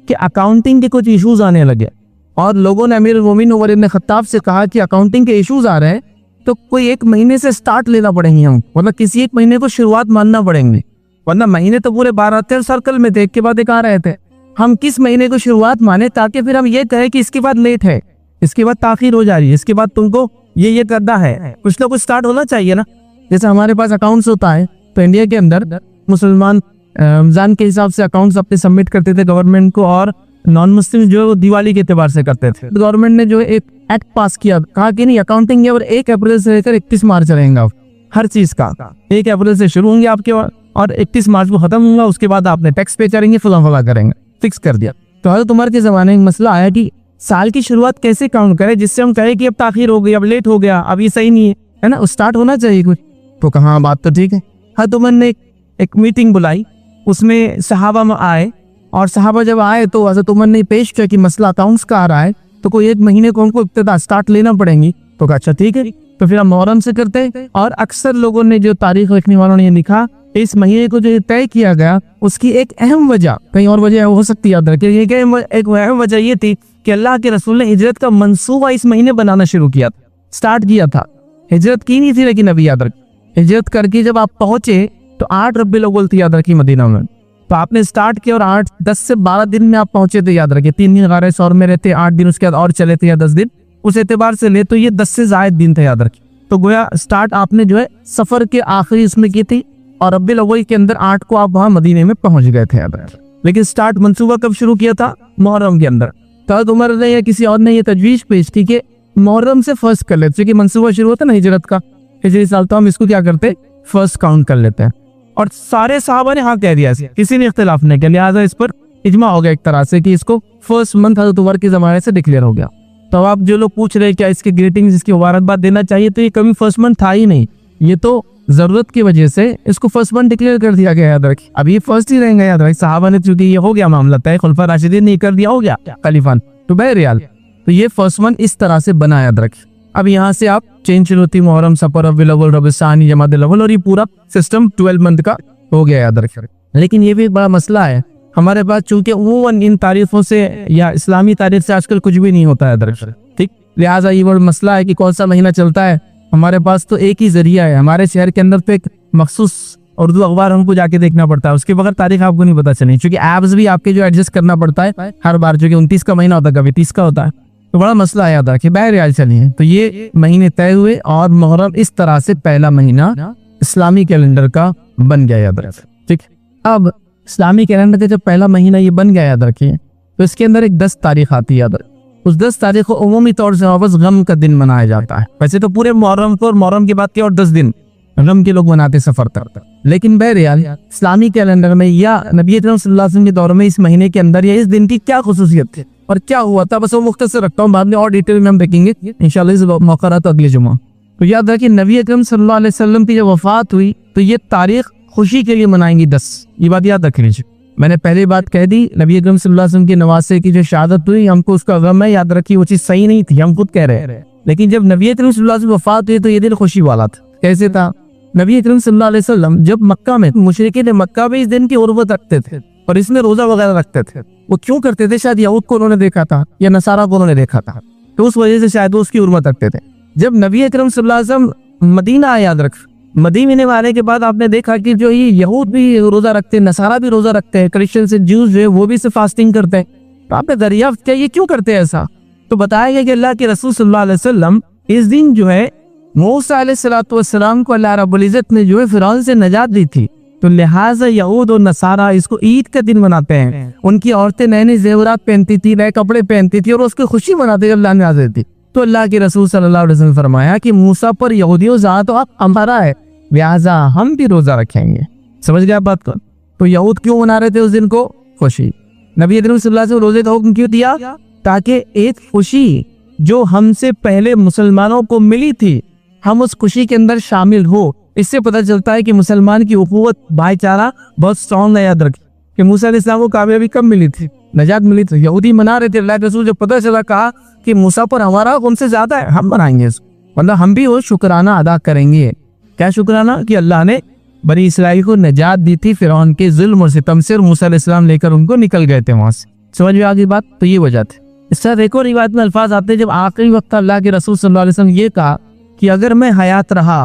कि अकाउंटिंग के कुछ इशूज़ आने लगे, और लोगों ने अमीर उल-मोमिनीन उमर इब्न खत्ताब से कहा कि अकाउंटिंग के इशूज़ आ रहे हैं तो कोई एक महीने से स्टार्ट लेना पड़ेंगे, हम मतलब किसी एक महीने को शुरुआत मानना पड़ेंगे, वरना महीने तो पूरे 12 थे, सर्कल में थे, एक के बाद एक आ रहे थे। हम किस महीने को शुरुआत माने ताकि फिर हम ये कहें कि इसके बाद लेट है, इसके बाद ताखीर हो जा रही है, इसके बाद तुमको ये करना है, कुछ ना कुछ स्टार्ट होना चाहिए ना। जैसे हमारे पास अकाउंट्स होता है तो इंडिया के अंदर मुसलमान रमजान के हिसाब से अकाउंट्स अपने सबमिट करते थे गवर्नमेंट को, और नॉन मुस्लिम जो दिवाली के एतबार से करते थे। गवर्नमेंट ने जो एक एक्ट पास किया, कहा कि नहीं अकाउंटिंग और 1 अप्रैल से लेकर 31 मार्च रहेगा, हर चीज का 1 अप्रैल से शुरू होंगे आपके और 31 मार्च को खत्म होगा, उसके बाद आपने टैक्स पे करेंगे, फला करेंगे, फिक्स कर दिया। तो हज़रत उमर के ज़माने में मसला आया कि साल की शुरुआत कैसे काउंट करें जिससे हम कहें कि अब ताखीर हो गई, अब लेट हो गया, अब ये सही नहीं है ना, स्टार्ट होना चाहिए कुछ। तो कहा बात तो ठीक है। हज़रत उमर ने एक मीटिंग बुलाई, उसमें सहाबा आए, और सहाबा जब आए तो हज़रत उमर ने पेश किया कि मसला अकाउंट्स का आ रहा है, तो कोई एक महीने को हमको इब्तिदा स्टार्ट लेना पड़ेंगी। तो कहा अच्छा ठीक है, तो फिर हम मुहर्रम से करते हैं। और अक्सर लोगों ने जो तारीख लिखने वालों ने लिखा, इस महीने को जो तय किया गया उसकी एक अहम वजह, कहीं और वजह हो सकती है, याद रखिए, एक अहम वजह ये थी कि अल्लाह के रसूल ने हिजरत का मंसूबा इस महीने बनाना शुरू किया था। स्टार्ट किया था, हिजरत की नहीं थी, लेकिन अभी याद रख, हिजरत करके जब आप पहुंचे तो 8 रबीउल अव्वल थी, याद रखी, मदीना में। तो आपने स्टार्ट किया और 10 से 12 दिन में आप पहुंचे थे, याद रखिए। 3 दिन गारे सौर में रहते, 8 दिन उसके बाद और चले थे या 10 दिन, उस एतबार से ले तो ये 10 से ज्यादा दिन थे, याद रखिए। तो गोया स्टार्ट आपने जो है सफर के आखिरी इसमें की थी और रबीउल अव्वल के अंदर 8 को आप वहां मदीने में पहुंच गए थे, याद रखिए। लेकिन स्टार्ट मंसूबा कब शुरू किया था? मुहर्रम के अंदर। तो उमर ने या किसी और ने ये तजवीज पेश की कि मुहर्रम से फर्स्ट कर लेते, क्योंकि मंसूबा शुरू होता ना हिजरत का, हिजरी साल, तो हम इसको क्या करते, फर्स्ट काउंट कर लेते हैं। और सारे सहाबा ने हाँ कह दिया, किसी ने इख्तिलाफ नहीं किया, लिहाजा इस पर इजमा हो गया एक तरह से कि इसको फर्स्ट मंथ हज़रत उमर के जमाने से डिक्लेयर हो गया। तो आप जो लोग पूछ रहे हैं क्या इसके ग्रीटिंग्स, इसकी मुबारकबाद देना चाहिए, तो ये कभी फर्स्ट मंथ था ही नहीं, ये तो जरूरत की वजह से इसको फर्स्ट मंथ डिक्लेयर कर दिया गया, याद रखिए। अब ये फर्स्ट ही रहेंगे, याद रखिए। सहाबा ने चूंकि ये हो गया मामला तय, खुलफा राशिदीन ने कर दिया, हो गया खलीफा तो बहरहाल, तो ये फर्स्ट मंथ इस तरह से बना, याद रखिए। अब यहाँ से आप चेंज शुरू होती, मुहर्रम, सफर, रबीउल अव्वल, रबीउल सानी, जमादुल अव्वल, और ये पूरा सिस्टम 12 मंथ का हो गया, याद रखिए। लेकिन ये भी एक बड़ा मसला है हमारे पास, चूंकि वो इन तारीखों से या इस्लामी तारीख से आजकल कुछ भी नहीं होता है, याद रखिए, ठीक। लिहाजा ये बड़ा मसला है कि कौन सा महीना चलता है। हमारे पास तो एक ही जरिया है, हमारे शहर के अंदर तो एक मखसूस उर्दू अखबार हमको जाके देखना पड़ता है, उसके बगैर तारीख आपको नहीं पता चलेगी, क्योंकि एप्स भी आपके जो एडजस्ट करना पड़ता है हर बार, जो कि 29 का महीना होता है, कभी 30 का होता है, तो बड़ा मसला है, याद रखिए। बहरहाल चलिए, तो ये महीने तय हुए और मुहर्रम इस तरह से पहला महीना इस्लामी कैलेंडर का बन गया, याद रखिए, ठीक। अब इस्लामी कैलेंडर का जब पहला महीना ये बन गया, याद रखिए, तो इसके अंदर एक 10 तारीख आती है, याद रखिए। उस 10 तारीख को उमूमी तौर से बस गम का दिन मनाया जाता है। वैसे तो पूरे मुहर्रम को और मुहर्रम के बाद के और 10 दिन गम के लोग मनाते सफर तक, लेकिन बहरहाल इस्लामी कैलेंडर में या नबी अकरम सल्लल्लाहु अलैहि वसल्लम के दौर में इस महीने के अंदर या इस दिन की क्या खुसूसियत थी और क्या हुआ था, बस वो मुख्तसर रखता हूँ, बाद में और डिटेल में हम देखेंगे इंशाल्लाह इस मौका रहा तो अगले जुमा। तो याद रखिए, नबी अकरम सल्लल्लाहु अलैहि वसल्लम की जब वफात हुई तो ये तारीख खुशी के लिए मनाएंगी 10, ये बात याद रख लीजिए। मैंने पहली बात कह दी, नबी अकरम सल्लल्लाहु अलैहि वसल्लम की नवासे की जो शहादत हुई, हमको उसका गम है, याद रखिए, वो चीज सही नहीं थी, हम खुद कह रहे हैं। लेकिन जब नबी अकरम सल्लल्लाहु अलैहि वसल्लम वफात हुई तो ये दिन खुशी वाला था। कैसे था? नबी अकरम सल्लल्लाहु अलैहि वसल्लम जब मक्का में, मुशरिकीन मक्का में इस दिन की उर्वत रखते थे और इसमें रोजा वगैरह रखते थे। वो क्यों करते थे? शायद यहूद को उन्होंने देखा था या नसारा को उन्होंने देखा था, तो उस वजह से शायद वो उसकी उर्वत रखते थे। जब नबी अकरम सल्लल्लाहु अलैहि वसल्लम मदीना आए, याद रख, मदीने में आने के बाद आपने देखा कि जो ये यहूद भी रोजा रखते हैं, नसारा भी रोजा रखते हैं, क्रिश्चियन से ज्यूज जो है वो भी फास्टिंग करते हैं। तो आपने दरियाफ्त किया ये क्यों करते हैं ऐसा? तो बताया गया कि अल्लाह के रसूल सल्लल्लाहु अलैहि वसल्लम इस दिन जो है मूसा अलैहिस्सलातु वस्सलाम को अल्लाह रब्बुल इज्जत ने जो है फिरौन से नजात दी थी, तो लिहाजा यहूद और नसारा इसको ईद का दिन मनाते हैं। उनकी औरतें नए नए जेवरात पहनती थी, नए कपड़े पहनती थी और उसकी खुशी मनाते थे, अल्लाह ने नाज़िल थी। तो अल्लाह के रसूल सल्लल्लाहु अलैहि वसल्लम फरमाया कि मूसा पर यहूदियों ज़्यादा तो हमारा है, लिहाजा हम भी रोजा रखेंगे। समझ गया बात को? तो यहूद क्यों मना रहे थे उस दिन को? खुशी। नबी अकरम सल्लल्लाहु अलैहि वसल्लम रोजे का हुक्म क्यों दिया? ताकि एक खुशी जो हमसे पहले मुसलमानों को मिली थी, हम उस खुशी के अंदर शामिल हो। इससे पता चलता है कि मुसलमान की उखुवत, भाईचारा बहुत स्ट्रॉन्ग है। याद रखिए कि मूसा अलैहिस्सलाम को कामयाबी कब मिली थी? नजात मिली थी। यहूदी मना रहे थे, अल्लाह के रसूल जब पता चला कहा कि मूसा पर हमारा उनसे ज्यादा है, हम मनाएंगे इसको, मतलब हम भी वो शुक्राना अदा करेंगे। क्या शुक्राना? कि अल्लाह ने बनी इसराइल को नजात दी थी फिरौन के जुल्म और सितम से, और मूसा अलैहिस्सलाम लेकर उनको निकल गए थे वहां से। समझ में आ गई बात? तो ये वजह थी। इस तरह एक और रिवायत में अल्फाज आते हैं, जब आखिरी वक्त अल्लाह के रसूल सल्लल्लाहु अलैहि वसल्लम ये कहा कि अगर मैं हयात रहा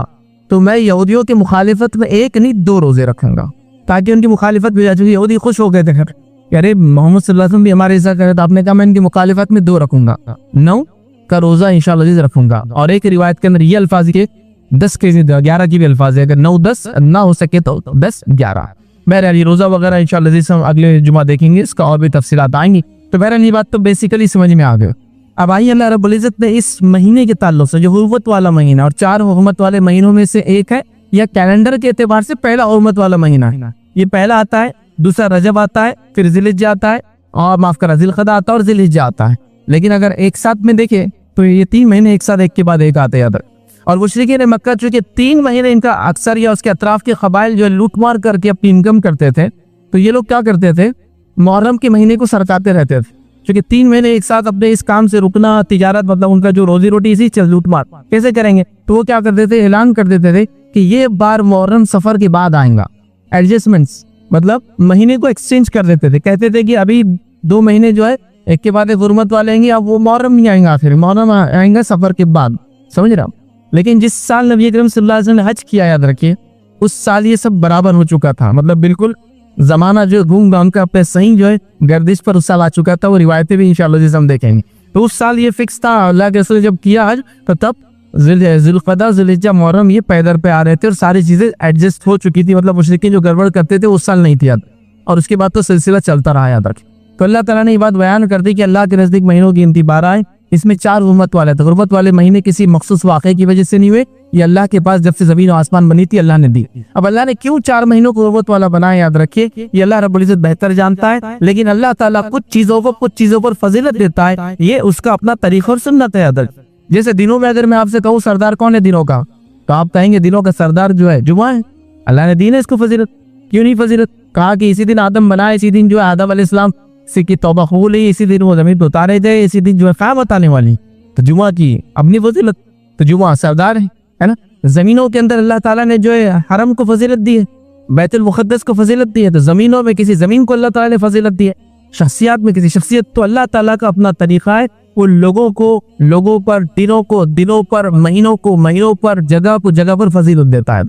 तो मैं यहूदियों की मुखालिफत में एक नहीं 2 रोजे रखूंगा, ताकि उनकी मुखालिफत भी जाए। यहूदी खुश हो गए थे, अरे मोहम्मद सल्लल्लाहु अलैहि वसल्लम भी हमारे ऐसा करे, तो आपने कहा मैं इनकी मुखालिफत में 2 रखूंगा, 9 का रोजा इंशाअल्लाह रखूंगा। और एक रिवायत के अंदर ये अल्फाज के 10 के 11 की भी अल्फाज है, अगर 9-10 ना हो सके तो 10-11। बहरहाल ये रोजा वगैरह इंशाअल्लाह अगले जुमा देखेंगे, इसका और भी तफसीलात आएंगी। तो बहरहाल ये बात तो बेसिकली समझ में आ गई। अब आइए अल्लाह रब्बुल इज्जत ने इस महीने के ताल्लुक से, जो हुर्मत वाला महीना और 4 हुर्मत वाले महीनों में से एक है, या कैलेंडर के एतबार से पहला हुर्मत वाला महीना है। ये पहला आता है, दूसरा रजब आता है, फिर जिलहिज्जा आता है, और माफ करा जिलक़दा आता है और जिलहिज्जा आता है। लेकिन अगर एक साथ में देखे तो ये 3 महीने एक साथ एक के बाद एक आते हैं। और मुशरिकीन मक्का चूंकि 3 महीने इनका अक्सर या उसके अतराफ के कबाइल जो लूटमार करके अपनी इनकम करते थे, तो ये लोग क्या करते थे, मुहर्रम के महीने को सरकाते रहते थे। क्योंकि 3 महीने एक साथ अपने इस काम से रुकना, तिजारत मतलब उनका जो रोजी रोटी इसी चल लूटमार कैसे करेंगे, तो वो क्या करते थे, ऐलान कर देते थे कि ये बार मुहर्रम सफर के बाद आएगा। एडजस्टमेंट्स मतलब महीने को एक्सचेंज कर देते थे, कहते थे कि अभी 2 महीने जो है एक के बाद एक हुर्मत वाले आएंगे, अब वो मुहर्रम नहीं आएंगे, आखिर मुहर्रम आएंगे सफर के बाद। समझ रहा हूँ। लेकिन जिस साल नबी अकरम सल्लल्लाहु अलैहि वसल्लम ने हज किया, याद रखिए, उस साल ये सब बराबर हो चुका था। मतलब बिल्कुल जमाना जो घूम घाम का अपने सही जो है गर्दिश पर उस साल आ चुका था। वो रिवायतें भी इंशाअल्लाह जैसे हम देखेंगे। तो उस साल ये फिक्स था, अल्लाह के रसूल जब किया हज तो तब ज़ुल्क़दा, ज़ुल्हिज्जा, मुहर्रम ये पैदर पे आ रहे थे और सारी चीजें एडजस्ट हो चुकी थी। मतलब मुशरिकीन जो गड़बड़ करते थे उस साल नहीं थी, और उसके बाद तो सिलसिला चलता रहा, याद रखें। तो अल्लाह ताला ने ये बात बयान कर दी कि अल्लाह के नजदीक महीनों की गिनती 12 है। इसमें 4 हुर्मत वाले थे। हुर्मत वाले महीने किसी मखसूस वाक़े की वजह से नहीं हुए, ये अल्लाह के पास जब से ज़मीन और आसमान बनी थी अल्लाह ने दी। अब अल्लाह ने क्यों 4 महीनों को हुर्मत वाला बनाया, याद रखिए, ये अल्लाह रब्बुल इज्जत बेहतर जानता है। लेकिन अल्लाह ताला कुछ चीज़ों पर फजीलत देता है, ये उसका अपना तरीका और सुन्नत है, याद रखिए। जैसे दिनों में अगर मैं आपसे कहूँ सरदार कौन है दिनों का, तो आप कहेंगे दिनों का सरदार जो है जुमा है। अल्लाह ने दी ना इसको फजीलत। क्यों नहीं फजीलत? कहा कि इसी दिन आदम बना, इसी दिन जो है आदम अलैहिस्सलाम से की तौबा कबूल हुई, इसी दिन वो जमीन पर उतारे गए, इसी दिन जो है क़यामत आने वाली। तो जुमा की अपनी फजीलत, तो जुमा सरदार है ना। जमीनों के अंदर अल्लाह ताला ने जो है हरम को फजीलत दी है, बैतुल मुक़द्दस को फजीलत दी है। तो जमीनों में किसी जमीन को अल्लाह ताला ने फजीलत दी है, शख्सियत में किसी शख्सियत। तो अल्लाह ताला का अपना तरीका है, वो लोगों पर, दिनों पर, महीनों पर, जगह पर फजीलत देता है।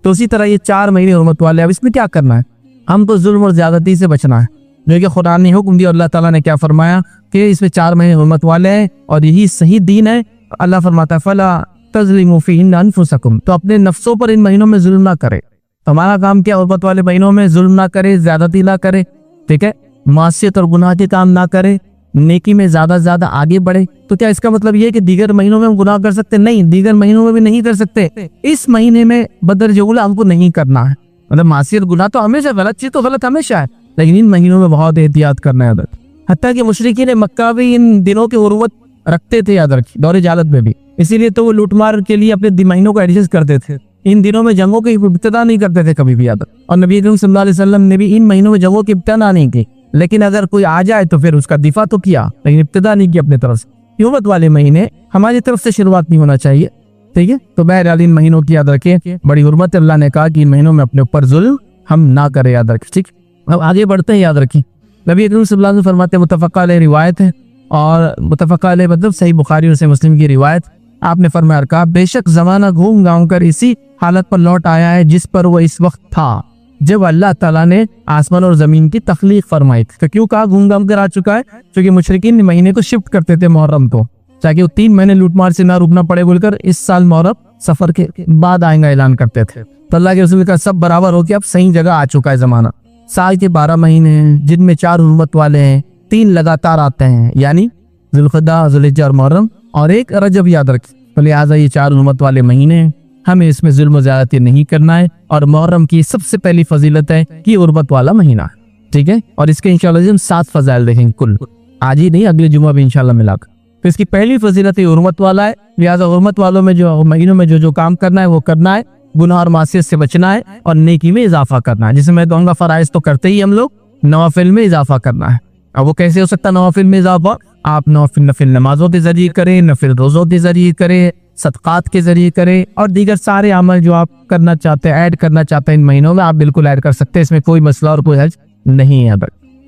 तो उसी तरह ये 4 महीने हुर्मत वाले। अब इसमें क्या करना है? हम तो जुल्म और ज्यादती से बचना है, जो कि खुदा ने हुक्म दिया। अल्लाह ताला ने क्या फरमाया कि इसमें 4 महीने हुर्मत वाले हैं और यही सही दीन है। अल्लाह फरमाता है फला तज़लिमू फ़ीहिन्ना अनफुसकुम, तो अपने नफ्सों पर इन महीनों में जुल्म ना करे। हमारा काम क्या? हुर्मत वाले महीनों में जुल्म ना करे, ज्यादती ना करे, ठीक है, मासियत और गुनाह के काम ना करे, नेकी में ज्यादा आगे बढ़े। तो क्या इसका मतलब ये है कि दीगर महीनों में हम गुनाह कर सकते? नहीं, दीगर महीनों में भी नहीं कर सकते। इस महीने में बदरजगुला हमको नहीं करना है। मतलब मासियत गुनाह तो हमेशा, गलत चीज तो गलत हमेशा है, लेकिन इन महीनों में बहुत एहतियात करना है। हत्ता कि मुशरिकीन मक्का भी इन दिनों की हुर्मत रखते थे, याद रखिए, दौरे जालत में भी। इसीलिए तो वो लूटमार के लिए अपने महीनों को एडजस्ट करते थे। इन दिनों में जंगों की इब्तिदा नहीं करते थे कभी भी, याद। और नबी अकरम सल्लल्लाहु अलैहि वसल्लम ने भी इन महीनों में जंगों की इब्तिदा नहीं की। लेकिन अगर कोई आ जाए तो फिर उसका दिफा तो किया, लेकिन इब्तिदा नहीं की अपने तरफ से। हुर्मत वाले महीने हमारी तरफ से शुरुआत नहीं होना चाहिए, ठीक है। तो बहरहाल इन महीनों की याद रखें, बड़ी हुर्मत अल्लाह ने कहा कि इन महीनों में अपने ऊपर जुल्म हम ना करें, याद रखें, ठीक। अब आगे बढ़ते हैं, याद रखें, नबी अकरम सल्लल्लाहु अलैहि वसल्लम फरमाते हैं, मुत्तफ़क़ अलैह रिवायत है, और मुत्तफ़क़ अलैह मतलब सही बुखारी और सही मुस्लिम की रिवायत। आपने फरमाया, कहा बेशक जमाना घूम घाम कर इसी हालत पर लौट आया है जिस पर वो इस वक्त था जब अल्लाह ताला ने आसमान और जमीन की तख्लीक फरमाई थी। तो क्यों कहा घूम घाम कर आ चुका है? क्योंकि मुशरिकीन महीने को शिफ्ट करते थे मुहर्रम को, ताकि वो 3 महीने लूटमार से ना रुकना पड़े बोलकर इस साल मुहर्रम सफर के बाद आएगा ऐलान करते थे। तो अल्लाह के रसूल का सब बराबर हो के अब सही जगह आ चुका है जमाना। साल के 12 महीने हैं जिनमें 4 हुर्मत वाले हैं, 3 लगातार आते हैं, यानी ज़ुल्क़दा, ज़ुल्हिज्जा और मुहर्रम, और 1 रजब, याद रखें। तो लिहाजा ये 4 हुर्मत वाले महीने हैं, हमें इसमें जुल्म ज़्यादती नहीं करना है। और मुहर्रम की सबसे पहली फजीलत है कि हुर्मत वाला महीना है, ठीक है। और इसके इंशाअल्लाह हम 7 फजाइल देखेंगे कुल, आज ही नहीं अगले जुम्मा भी इंशाअल्लाह मिलाकर। तो इसकी पहली फजीलत हुर्मत वाला है। लिहाजा हुर्मत वालों में जो महीनों में जो काम करना है वो करना है, गुनाह और मासियत से बचना है और नेकी में इजाफा करना है। जिसे मैं कहूँगा फराइज तो करते ही हम लोग, नवाफिल में इजाफा करना है। अब वो कैसे हो सकता है नवाफिल में इजाफा? आप नफिल नमाजों के जरिए करें, नफिल रोजों के जरिए करें, सदकात के जरिए करें, और दीगर सारे अमल जो आप करना चाहते हैं, ऐड करना चाहते हैं इन महीनों में, आप बिल्कुल ऐड कर सकते हैं। इसमें कोई मसला और कोई हर्ज नहीं है।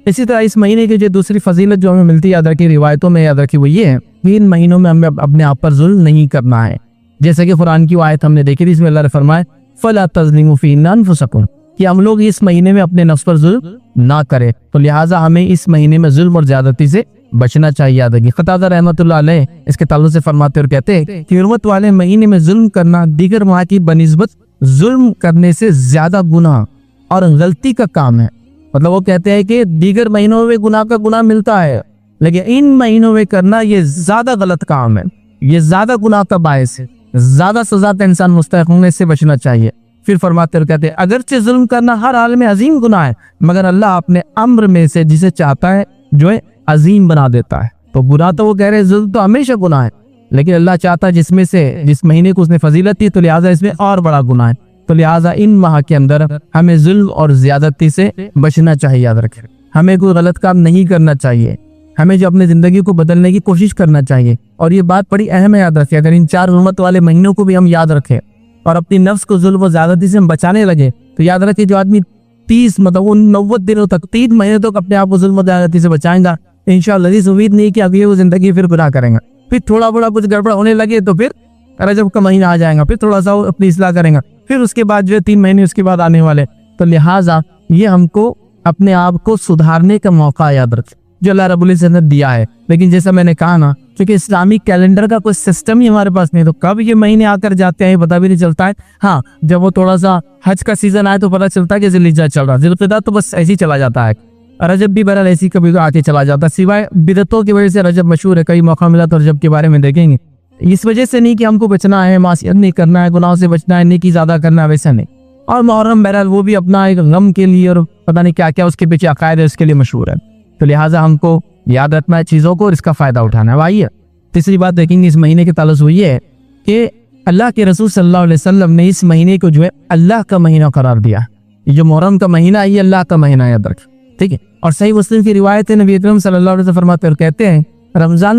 इसी तरह इस महीने की जो दूसरी फजीलत जो हमें मिलती है, याद रखिए, रिवायतों में याद रखिए, वो ये है कि इन महीनों में हमें अपने आप पर जुल्म नहीं करना है। जैसे कि कुरान की आयत हमने देखी थी, इसमें अल्लाह ने फरमाया फला तज़लिमू फ़ीहिन्ना अनफुसकुम, कि हम लोग इस महीने में अपने नफ्स पर जुल्म ना करें। तो लिहाजा हमें इस महीने में जुल्म और ज्यादती से बचना चाहिए। याद रखिए, क़तादा रहमतुल्लाह अलैह इसके ताल्लुक से फरमाते और कहते हैं कि हुर्मत वाले महीने में जुल्म करना दीगर माह की बनिस्बत जुल्म करने से ज्यादा गुनाह और गलती का काम है। मतलब वो कहते हैं कि दीगर महीनों में गुनाह का गुनाह मिलता है, लेकिन इन महीनों में करना ये ज्यादा गलत काम है, ये ज्यादा गुनाह का बायस है, ज्यादा सजा का इंसान मुस्तहिक होने से बचना चाहिए। फिर फरमाते और कहते हैं, अगरचे जुल्म करना हर हाल में अजीम गुनाह है, मगर अल्लाह अपने अम्र में से जिसे चाहता है जो है अजीम बना देता है। तो बुरा तो वो कह रहे हैं जुल्म तो हमेशा गुनाह है, लेकिन अल्लाह चाहता है जिसमें से जिस महीने को उसने फजीलत दी, तो लिहाजा इसमें और बड़ा गुनाह है। तो लिहाजा इन माह के अंदर हमें जुल्म और ज्यादती से बचना चाहिए। याद रखें, हमें कोई गलत काम नहीं करना चाहिए, हमें जो अपनी जिंदगी को बदलने की कोशिश करना चाहिए। और ये बात बड़ी अहम है, याद रखें। अगर इन 4 हुर्मत वाले महीनों को भी हम याद रखें और अपनी नफ्स को जुल्म और ज्यादती से हम बचाने लगे, तो याद रखें जो आदमी 30 मतलब उन 90 दिनों तक, 3 महीने तक अपने आप को जुल्म और ज्यादती से बचाएंगा, इंशाअल्लाह इस उम्मीद नहीं कि अभी वो जिंदगी फिर गुनाह करेंगे। फिर थोड़ा बड़ा कुछ गड़बड़ होने लगे तो फिर रजब का महीना आ जाएगा, फिर थोड़ा सा अपनी इस्लाह करेंगे, फिर उसके बाद जो है 3 महीने उसके बाद आने वाले। तो लिहाजा ये हमको अपने आप को सुधारने का मौका याद रखें जो अल्लाह रब्बुल इज्जत ने दिया है। लेकिन जैसा मैंने कहा ना, क्योंकि इस्लामिक कैलेंडर का कोई सिस्टम ही हमारे पास नहीं, तो कब ये महीने आकर जाते हैं पता भी नहीं चलता है। हाँ, जब वो थोड़ा सा हज का सीजन आए तो पता चलता है कि ज़िलहिज्जा चल रहा है, ज़िलक़िदा तो बस ऐसे ही चला जाता है। रजब भी बहरहाल ऐसी कभी आके चला जाता है, सिवाय बिदतों की वजह से रजब मशहूर है। कई मौका मिला तो रजब के बारे में देखेंगे। इस वजह से नहीं कि हमको बचना है, मासियत नहीं करना है, गुनाहों से बचना है, नेकी ज़्यादा करना है, वैसा नहीं। और मुहर्रम बहरहाल वो भी अपना एक गम के लिए और पता नहीं क्या क्या उसके पीछे अकायद है, उसके लिए मशहूर है। तो लिहाजा हमको याद रखना है चीज़ों को और इसका फ़ायदा उठाना है। आइए तीसरी बात देखेंगे इस महीने के ताल्लुक से, ये है कि अल्लाह के रसूल सल्लल्लाहु अलैहि वसल्लम ने इस महीने को जो है अल्लाह का महीना करार दिया। ये जो मुहर्रम का महीना है ये अल्लाह का महीना याद रखें, ठीक है। और सही मुस्लिम की रिवायत है, नबी अकरम सल्लल्लाहु अलैहि वसल्लम फरमाते और कहते हैं, रमजान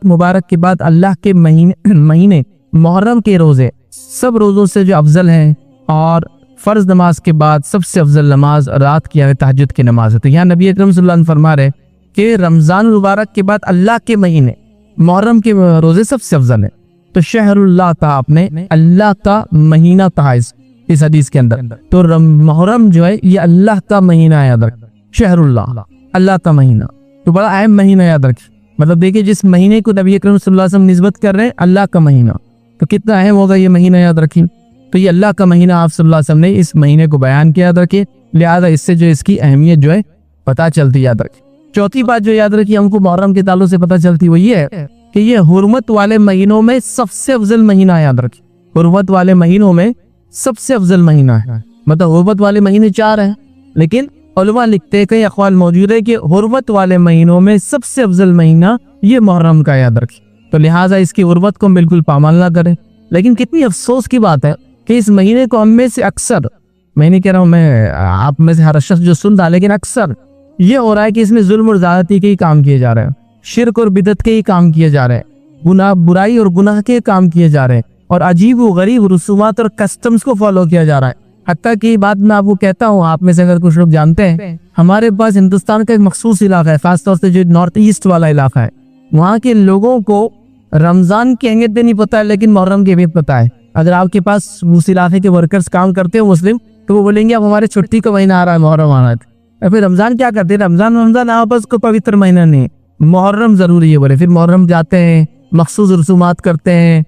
मुबारक के बाद अल्लाह के महीने मुहर्रम के रोजे सब रोजों से जो अफजल हैं, और फर्ज नमाज के बाद सबसे अफजल नमाज रात की तहज्जुद की नमाज है। तो यहाँ नबी अकरम सल्लल्लाहु अलैहि वसल्लम फरमा रहे कि रमजान मुबारक के बाद अल्लाह के महीने मुहर्रम के रोजे सबसे अफजल है। तो शहरुल्लाह था, आपने अल्लाह का महीना कहा इस हदीस के अंदर। तो मुहर्रम जो है ये अल्लाह का महीना याद रखें, शहरुल्लाह अल्लाह का महीना, तो बड़ा अहम महीना याद रखें। मतलब देखिए जिस महीने को नबी अकरम सल्लल्लाहु अलैहि वसल्लम निस्बत कर रहे हैं अल्लाह का महीना, तो कितना अहम होगा ये महीना याद रखिए। तो ये अल्लाह का महीना आप सल्लल्लाहु अलैहि वसल्लम ने इस महीने को बयान किया, याद रखिए। लिहाजा इससे जो इसकी अहमियत जो है पता चलती, याद रखिए। चौथी बात जो याद रखिए हमको मुहर्रम के ताल्लुक से पता चलती वो ये है कि ये हुर्मत वाले महीनों में सबसे अफजल महीना, याद रखिए। हुर्मत वाले महीनों में सबसे अफजल महीना है। मतलब हुर्मत वाले महीने 4 हैं, लेकिन उलमा लिखते हैं, कई अक़वाल मौजूद है कि हुर्मत वाले महीनों में सबसे अफजल महीना ये मुहर्रम का, याद रखिए। तो लिहाजा इसकी हुर्मत को बिल्कुल पामाल ना करें। लेकिन कितनी अफसोस की बात है कि इस महीने को हम में से अक्सर, मैं नहीं कह रहा हूँ मैं आप में से हर शख्स जो सुन रहा, लेकिन अक्सर ये हो रहा है कि इसमें जुल्म और ज़्यादती के ही काम किए जा रहे हैं, शिर्क और बिदत के ही काम किए जा रहे हैं, गुनाह बुराई और गुनाह के काम किए जा रहे हैं, और अजीब व गरीब रसूमात और कस्टम्स को फॉलो किया जा रहा है। हत्ता की बात मैं आपको कहता हूँ, आप में से अगर कुछ लोग जानते हैं, हमारे पास हिंदुस्तान का एक मखसूस इलाका है, खासतौर से जो नॉर्थ ईस्ट वाला इलाका है, वहाँ के लोगों को रमजान की अहमियत भी नहीं पता है, लेकिन मुहर्रम की अहमियत पता है। अगर आपके पास उस इलाके के वर्कर्स काम करते हो मुस्लिम, तो वो बोलेंगे अब हमारे छुट्टी का महीना आ रहा है, मुहर्रम आ रहा है। फिर रमजान क्या करते हैं, रमजान आपस को पवित्र महीना नहीं, मुहर्रम जरूरी है बोले। फिर मुहर्रम जाते हैं, मखसूस रसूमात करते हैं,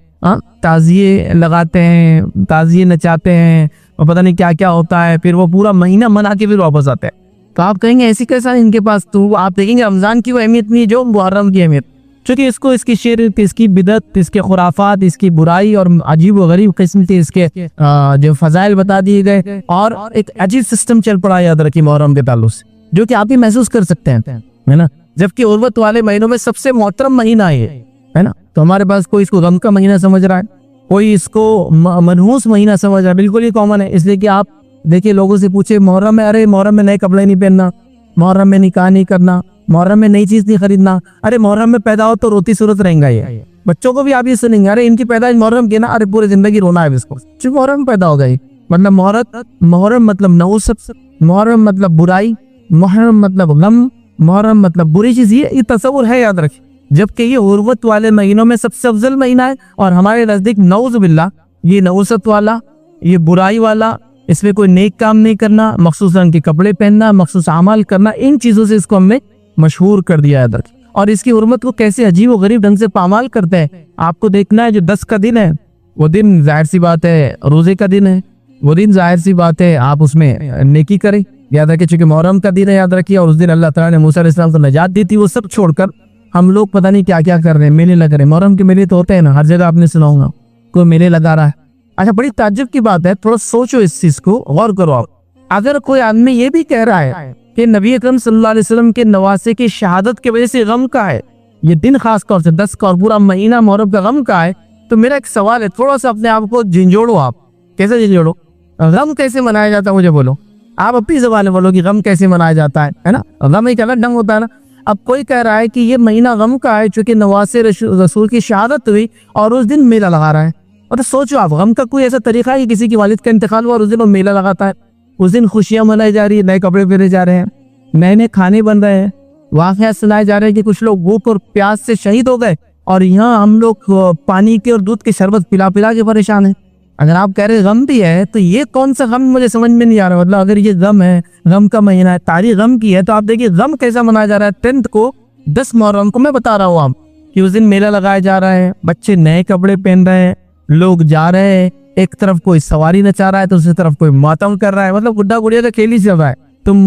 ताजिए लगाते हैं, ताजिए नचाते हैं, और पता नहीं क्या क्या होता है। फिर वो पूरा महीना मना के फिर वापस आते हैं। तो आप कहेंगे ऐसी कैसा इनके पास, तो आप देखेंगे रमजान की वो अहमियत नहीं जो मुहर्रम की अहमियत, क्योंकि इसको इसकी शिर्क, इसकी बिदत, इसके खुराफात, इसकी बुराई और अजीब व गरीब किस्म के इसके जो फजाइल बता दिए गए, और एक अजीब सिस्टम चल पड़ा, याद रखिए मुहर्रम के ताल्लुक से, जो कि आप भी महसूस कर सकते हैं, है ना। जबकि उर्वत वाले महीनों में सबसे मोहतरम महीना है ना। तो हमारे पास कोई इसको गम का महीना समझ रहा है, कोई इसको मनहूस महीना समझ रहा है। बिल्कुल ही कॉमन है। इसलिए कि आप देखिए लोगों से पूछे मुहर्रम में, अरे मुहर्रम में नए कपड़े नहीं पहनना, मुहर्रम में निकाह नहीं करना, मुहर्रम में नई चीज नहीं खरीदना, अरे मुहर्रम में पैदा हो तो रोती सूरत रहेगा। ये बच्चों को भी आप ये सुनेंगे, अरे इनकी पैदाइश मुहर्रम की ना, अरे पूरी जिंदगी रोना है इसको, जो मुहर्रम पैदा हो गई। मतलब मुहर्रम मतलब नौसत, मुहर्रम मतलब बुराई, मुहर्रम मतलब गम, मुहर्रम मतलब बुरी चीज, ये तस्वुर है, याद रखिए। जबकि ये उर्वत वाले महीनों में सबसे अफजल महीना है, और हमारे नजदीक नऊज़ बिल्लाह ये नौसत वाला, ये बुराई वाला, इसमें कोई नेक काम नहीं करना, मखसूस रंग के कपड़े पहनना, मखसूस अमाल करना, इन चीजों से इसको हमने मशहूर कर दिया है। और इसकी हुर्मत को कैसे अजीब व गरीब ढंग से पामाल करते हैं आपको देखना है। जो 10 का दिन है वो दिन जाहिर सी बात है रोजे का दिन है, वो दिन जाहिर सी बात है आप उसमें नेकी करें, याद रखिए। चूंकि मुहर्रम का दिन है, याद रखिए, और उस दिन अल्लाह ताला ने मूसा अलैहिस्सलाम को नजात दी थी। वो सब छोड़कर हम लोग पता नहीं क्या क्या कर रहे हैं, मेले लग रहे हैं। मुहर्रम के मेले तो होते हैं ना, हर जगह आपने सुना होगा कोई मेले लगा रहा है। अच्छा, बड़ी ताज्जुब की बात है, थोड़ा सोचो इस चीज को, गौर करो आप। अगर कोई आदमी ये भी कह रहा है कि नबी अकरम सल्लल्लाहु अलैहि वसल्लम के नवासे की शहादत की वजह से गम का है ये दिन, खास तौर से 10 का और पूरा महीना मुहर्रम का गम का है, तो मेरा एक सवाल है, थोड़ा सा अपने आप को झिंझोड़ो। आप कैसे झिंझोड़ो? गम कैसे मनाया जाता है मुझे बोलो, आप अपनी जबान में बोलो कि गम कैसे मनाया जाता है ना। गम एक अलग ढंग होता है ना। अब कोई कह रहा है कि ये महीना गम का है चूंकि नवासे रसूल की शहादत हुई और उस दिन मेला लगा रहा है। और सोचो आप, गम का कोई ऐसा तरीका है कि किसी की वालिद का इंतकाल हुआ और उस दिन वो मेला लगाता है, उस दिन खुशियां मनाई जा रही है, नए कपड़े पहने जा रहे हैं, नए नए खाने बन रहे हैं, वाक़या सुनाए जा रहे हैं कि कुछ लोग भूख और प्यास से शहीद हो गए और यहाँ हम लोग पानी के और दूध के शरबत पिला पिला के परेशान है। अगर आप कह रहे गम भी है तो ये कौन सा गम मुझे समझ में नहीं आ रहा। मतलब अगर ये गम है, गम का महीना है, तारीख गम की है, तो आप देखिए गम कैसा मनाया जा रहा है। 10th को 10 मुहर्रम को मैं बता रहा हूँ आप कि उस दिन मेला लगाया जा रहा है, बच्चे नए कपड़े पहन रहे हैं, लोग जा रहे हैं, एक तरफ कोई सवारी नचा रहा है तो दूसरी तरफ कोई मातम कर रहा है। मतलब गुड्डा गुड़िया का खेल ही चल रहा है। तुम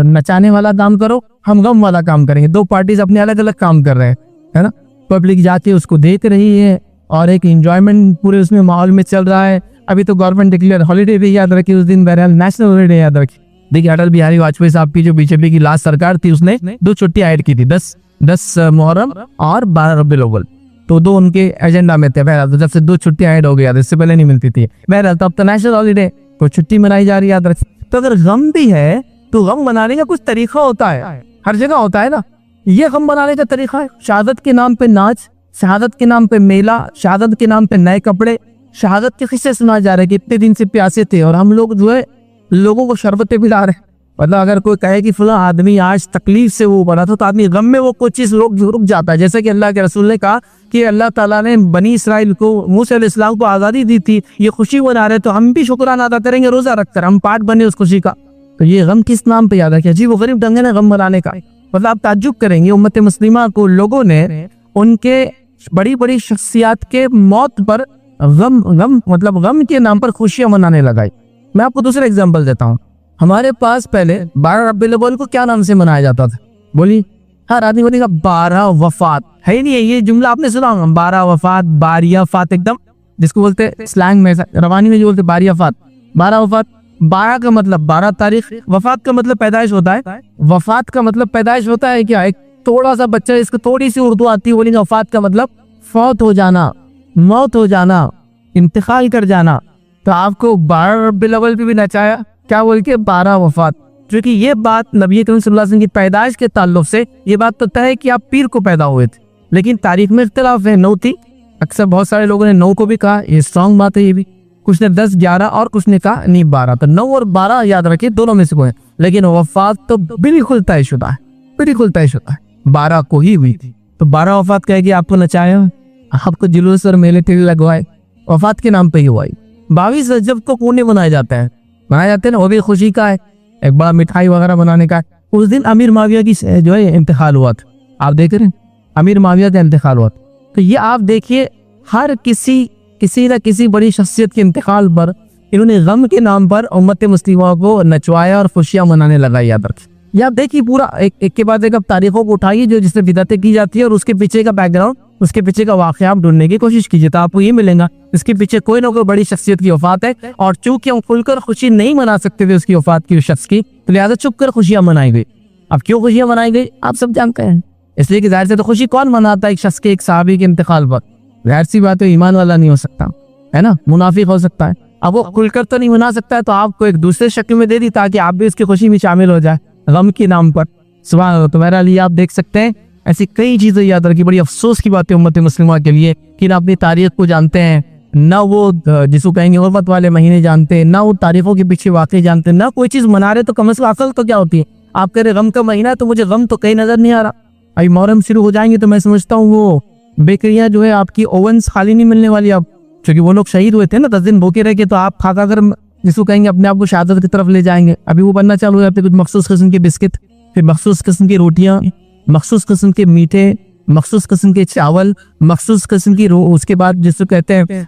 नचाने वाला काम करो, हम गम वाला काम करेंगे। दो पार्टीज अपने अलग अलग काम कर रहे हैं, है ना। पब्लिक जाके उसको देख रही है और एक एंजॉयमेंट पूरे उसमें माहौल में चल रहा है। अभी तो गवर्नमेंट डिक्लेयर हॉलीडे भी याद रखी उस दिन, बहरहाल नेशनल हॉलीडे याद रखी। देखिए अटल बिहारी वाजपेयी साहब की जो बीजेपी की लास्ट सरकार थी उसने 2 छुट्टी ऐड की थी, 10 मुहर्रम और 12 रबीउल अव्वल। तो 2 उनके एजेंडा में थे। बहरहाल तो जब से 2 छुट्टी ऐड हो गया, इससे पहले नहीं मिलती थी। बहरहाल तो अब तो नेशनल हॉलीडे तो छुट्टी मनाई जा रही है, याद रखिए। तो अगर गम भी है तो गम मनाने का कुछ तरीका होता है, हर जगह होता है ना। ये गम मनाने का तरीका है शहादत के नाम पे नाच, शहादत के नाम पे मेला, शहादत के नाम पे नए कपड़े, शहादत के किस्से सुना जा रहे हैं कि इतने दिन से प्यासे थे और हम लोग जो है लोगों को शरबतें पिला रहे हैं। मतलब अगर कोई कहे कि फला आदमी आज तकलीफ से वो बना था तो आदमी गम में वो कुछ चीज रुक जाता है। जैसे कि अल्लाह के रसूल ने कहा कि अल्लाह ताला ने बनी इसराइल को, मूसा अलैहिस्सलाम को आज़ादी दी थी, ये खुशी मना रहे तो हम भी शुक्राना अदा करेंगे रोजा रखकर, हम पार्ट बने उस खुशी का। तो ये गम किस नाम पे याद रखे? अजीब व गरीब ढंग है ना गम मनाने का। मतलब आप ताज्जुब करेंगे उम्मत मुस्लिमा को लोगों ने उनके बड़ी बड़ी शख्सियत के मौत पर गम मतलब के नाम पर खुशियां मनाने लगाई। मैं आपको दूसरा एग्जांपल देता हूँ। हमारे पास पहले 12 रबीउल अव्वल को क्या नाम से मनाया जाता था? बोलिए। हर आदमी बोलेगा 12 वफात है ही नहीं है। ये जुमला आपने सुना होगा, 12 वफात, बारिया फात, एकदम जिसको बोलते स्लैंग में रवानी में जो बोलते बारिया फात, 12 वफात। 12 का मतलब 12 तारीख, वफात का मतलब पैदाइश होता है। वफात का मतलब पैदाइश होता है क्या? एक थोड़ा सा बच्चा, इसको थोड़ी सी उर्दू आती है, बोलेंगे वफात का मतलब फौत हो जाना, मौत हो जाना, इंतकाल कर जाना। तो आपको 12 रबीउल अव्वल पे भी नचाया, क्या बोल के 12 वफात। क्योंकि ये बात नबी करीम सल्लल्लाहु अलैहि वसल्लम की पैदाइश के ताल्लुक से ये बात तो तय है कि आप पीर को पैदा हुए थे, लेकिन तारीख में इख्तिलाफ है। 9 थी, अक्सर बहुत सारे लोगों ने 9 को भी कहा, ये स्ट्रॉन्ग बात है। ये भी कुछ ने 10, 11 और कुछ ने कहा नहीं 12। तो 9 और 12 याद रखिए, दोनों में से कोई, लेकिन वफात तो बिल्कुल तयशुदा है, बिल्कुल तयशुदा है, 12 को ही हुई थी। तो 12 वफात कहेगी आपको नचाया, आपको जुलूस और मेले टेले लगवाए, वफात के नाम पे ही हुआ। 22 रजब को पुण्य मनाए जाते हैं ना, वो भी खुशी का है, एक बड़ा मिठाई वगैरह बनाने का है। उस दिन अमीर माविया की जो है इंतकाल हुआ था। आप देख रहे हैं अमीर माविया का इंतकाल हुआ था। तो ये आप देखिए हर किसी न किसी बड़ी शख्सियत के इंतकाल पर इन्होंने गम के नाम पर उम्मत मुस्लिमा को नचवाया और खुशियां मनाने लगा। याद रखिए, ये आप देखिए पूरा एक के बाद एक अब तारीखों को उठाइए जो जिससे बिदअतें की जाती है और उसके पीछे का बैकग्राउंड, उसके पीछे का वाकया आप ढूंढने की कोशिश कीजिए तो आपको ये मिलेगा इसके पीछे कोई ना कोई बड़ी शख्सियत की वफात है। और चूंकि हम खुलकर खुशी नहीं मना सकते थे उसकी वफात की, उस शख्स की, तो लिहाजा चुप कर खुशियां मनाई गई। अब क्यों खुशियां मनाई गई आप सब जानते हैं, इसलिए कि जाहिर से तो खुशी कौन मनाता है एक शख्स के, एक सहाबी के इंतकाल पर? जाहिर सी बात है ईमान वाला नहीं हो सकता, है ना, मुनाफिक हो सकता है। अब वो खुलकर तो नहीं मना सकता है तो आपको एक दूसरे शक्ल में दे दी ताकि आप भी उसकी खुशी में शामिल हो जाए गम के नाम पर। सुभान अल्लाह। तो मेरा लिए आप देख सकते हैं ऐसी कई चीजें याद रखी। बड़ी अफसोस की बात है उम्मत मुस्लिमा के लिए कि ना अपनी तारीख को जानते हैं, ना वो जिसको कहेंगे उर्वत वाले महीने जानते हैं, ना वो तारीखों के पीछे वाकई जानते हैं, ना कोई चीज मना रहे तो कम से कम अकल तो क्या होती है। आप कह रहे गम का महीना है तो मुझे गम तो कहीं नजर नहीं आ रहा। अभी मुहर्रम शुरू हो जाएंगे तो मैं समझता हूँ वो बेकरियां जो है आपकी ओवंस खाली नहीं मिलने वाली अब, क्योंकि वो लोग शहीद हुए थे ना, 10 दिन भूखे रह के, तो आप खा कर जिसको कहेंगे अपने आप को शहादत की तरफ ले जाएंगे। अभी वो बनना चालू हो जाते कुछ मखसूस किस्म के बिस्किट, फिर मखसूस किस्म की रोटियां, मखसूस किस्म के मीठे, मखसूस किस्म के चावल, मखसूस किस्म की उसके बाद जिसको कहते हैं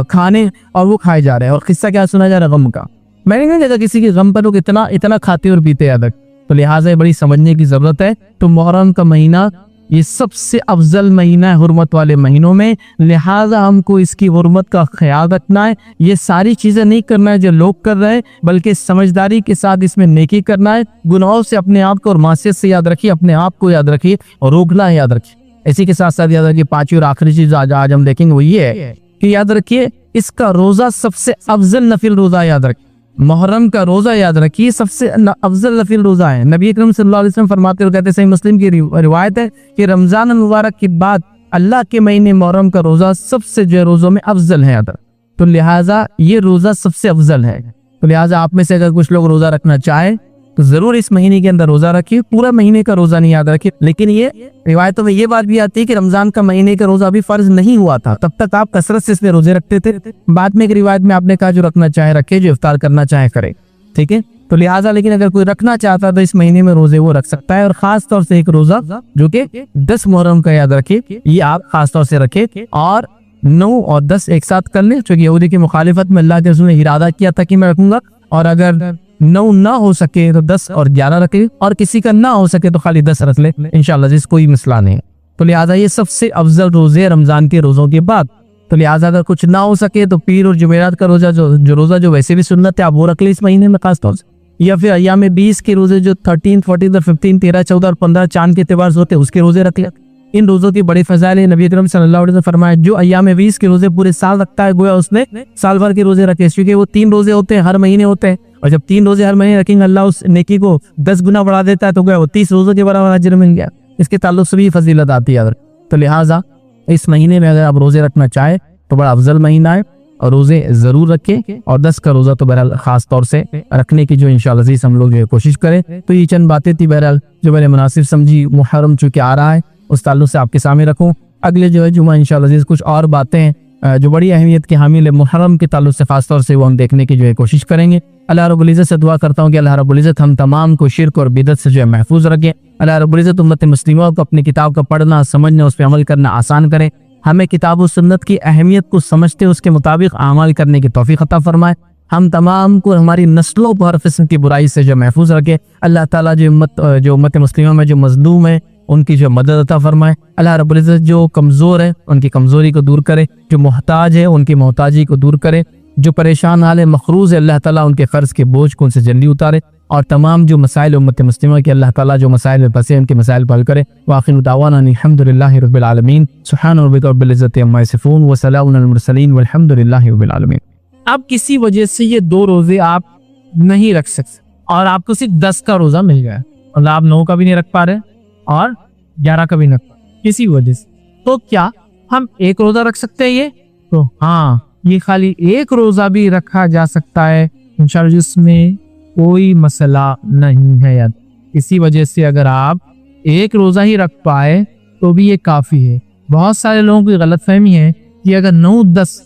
खाने, और वो खाए जा रहे हैं। और किस्सा क्या सुना जा रहा है गम का। मैंने नहीं देखा किसी के गम पर लोग इतना खाते और पीते याद। तो लिहाजा बड़ी समझने की जरूरत है। तो मुहर्रम का महीना ये सबसे अफजल महीना है हुर्मत वाले महीनों में, लिहाजा हमको इसकी हुर्मत का ख्याल रखना है। ये सारी चीजें नहीं करना है जो लोग कर रहे हैं, बल्कि समझदारी के साथ इसमें नेकी करना है। गुनाहों से अपने आप को और मासियत से याद रखिए, अपने आप को याद रखिए और रोकना है याद रखिए। इसी के साथ साथ याद रखिए पांचवी और आखिरी चीज आज हम देखेंगे वो ये है कि याद रखिए इसका रोजा सबसे अफजल नफिल रोजा याद रखिए। मुहर्रम का रोजा याद रखिए सबसे अफजल नफिल रोजा है। नबी अकरम सल्लल्लाहु अलैहि वसल्लम फरमाते और कहते, सही मुस्लिम की रिवायत है कि रमजान मुबारक के बाद अल्लाह के महीने मुहर्रम का रोजा सबसे जो रोजों में अफजल है याद। तो लिहाजा ये रोजा सबसे अफजल है। तो लिहाजा आप में से अगर कुछ लोग रोजा रखना चाहे तो जरूर इस महीने के अंदर रोजा रखिए। पूरा महीने का रोजा नहीं याद रखिए, लेकिन ये रिवायतों में ये बात भी आती है कि रमजान का महीने का रोजा भी फर्ज नहीं हुआ था, तब तक आप कसरत से इसमें रोजे रखते थे। बाद में एक रिवायत में आपने कहा जो रखना चाहे रखे, जो इफ्तार करना चाहे करे, ठीक है। तो लिहाजा लेकिन अगर कोई रखना चाहता तो इस महीने में रोजे वो रख सकता है। और खास तौर से एक रोजा जो कि 10 मुहर्रम का याद रखिए, ये आप खास तौर से रखे और 9 और 10 एक साथ कर ले, क्योंकि यहूदी की मुखालिफत में अल्लाह के रसूल ने इरादा किया था कि मैं रखूंगा। और अगर 9 ना हो सके तो 10 और 11 रखे, और किसी का ना हो सके तो खाली 10 रख ले इंशाल्लाह, जिस कोई मसला नहीं। तो लिहाजा ये सबसे अफजल रोजे रमजान के रोजों के बाद। तो लिहाजा अगर कुछ ना हो सके तो पीर और जुमेरात का रोजा जो रोजा जो वैसे भी सुन्नत है, आप वो रख ले इस महीने में खास तौर से। या फिर अय्याम 20 के रोजे जो 13, 14 और 15, 13, 14 और 15 चांद के त्योहार होते हैं, उसके रोजे रख ले। इन रोजों की बड़ी फजाइल है। नबी अकरम सल्लल्लाहु अलैहि वसल्लम फरमाया जो अय्याम 20 के रोजे पूरे साल रखता है, गोया उसने साल भर के रोजे रखे, क्योंकि वो 3 रोजे होते हैं, हर महीने होते हैं। और जब 3 रोजे हर महीने रखेंगे, अल्लाह उस नेकी को 10 गुना बढ़ा देता है, तो गोया वो 30 रोजों के बराबर अजर मिल गया। इसके ताल्लुक से भी फजीलत आती है। तो लिहाजा इस महीने में अगर आप रोजे रखना चाहे तो बड़ा अफजल महीना है, और रोजे जरूर रखें। और 10 का रोजा तो बहरहाल खास तौर से रखने की जो इंशाअल्लाह अज़ीज़ हम लोग कोशिश करें। तो ये चंद बातें थी बहरहाल जो मैंने मुनासिब समझी, मुहर्रम चूंकि आ रहा है उस ताल्लुक से आपके सामने रखूं। अगले जो है जुमा इंशाअल्लाह अज़ीज़ कुछ और बातें जो बड़ी अहमियत की हामिल है मुहर्रम के ताल्लुक से खास तौर से वो हम देखने की जो है कोशिश करेंगे। अल्लाह रब्बुल इज़्ज़त से दुआ करता हूँ कि अल्लाह रब्बुल इज़्ज़त हम तमाम को शिर्क और बिदअत से जो है महफूज रखें। अल्लाह रब्बुल इज़्ज़त उम्मत मुस्लिमों को अपनी किताब का पढ़ना, समझना, उस पर अमल करना आसान करें। हमें किताब और सुन्नत की अहमियत को समझते उसके मुताबिक अमाल करने की तौफीक अता फरमाए। हम तमाम को हमारी नस्लों पर हर किस्म की बुराई से जो महफूज रखे। अल्लाह ताला जो उम्मत मुस्लिमों में जो मजलूम है उनकी जो मदद अता फरमाए। अल्लाह रब्बुल इज़्ज़त जो कमज़ोर है उनकी कमज़ोरी को दूर करे, जो मोहताज है उनकी मोहताजी को दूर करे, जो परेशान हाल है मखरूज है अल्लाह ताला उनके क़र्ज़ के बोझ को उनसे जल्दी उतारे। और तमाम जो मसाइल उम्मत मुस्लिमा के अल्लाह ताला जो मसाइल में फंसे उनके मसाइल हल करे। वाखिर दावाना अल्हम्दुलिल्लाहि रब्बिल आलमीन। सुब्हान रब्बिका रब्बिल इज़्ज़ति अम्मा यसिफून व सलामुन अलल मुरसलीन वल्हम्दुलिल्लाहि रब्बिल आलमीन। अब किसी वजह से ये 2 रोजे आप नहीं रख सकते और आपको सिर्फ 10 का रोजा मिल गया, मतलब आप 9 का भी नहीं रख पा रहे और 11 का भी नहीं रख पा रहे किसी वजह से, तो क्या हम एक रोजा रख सकते हैं? ये तो हाँ, ये खाली एक रोजा भी रखा जा सकता है इंशाअल्लाह, जिसमें कोई मसला नहीं है। याद किसी वजह से अगर आप एक रोजा ही रख पाए तो भी ये काफी है। बहुत सारे लोगों की गलतफहमी है कि अगर 9, 10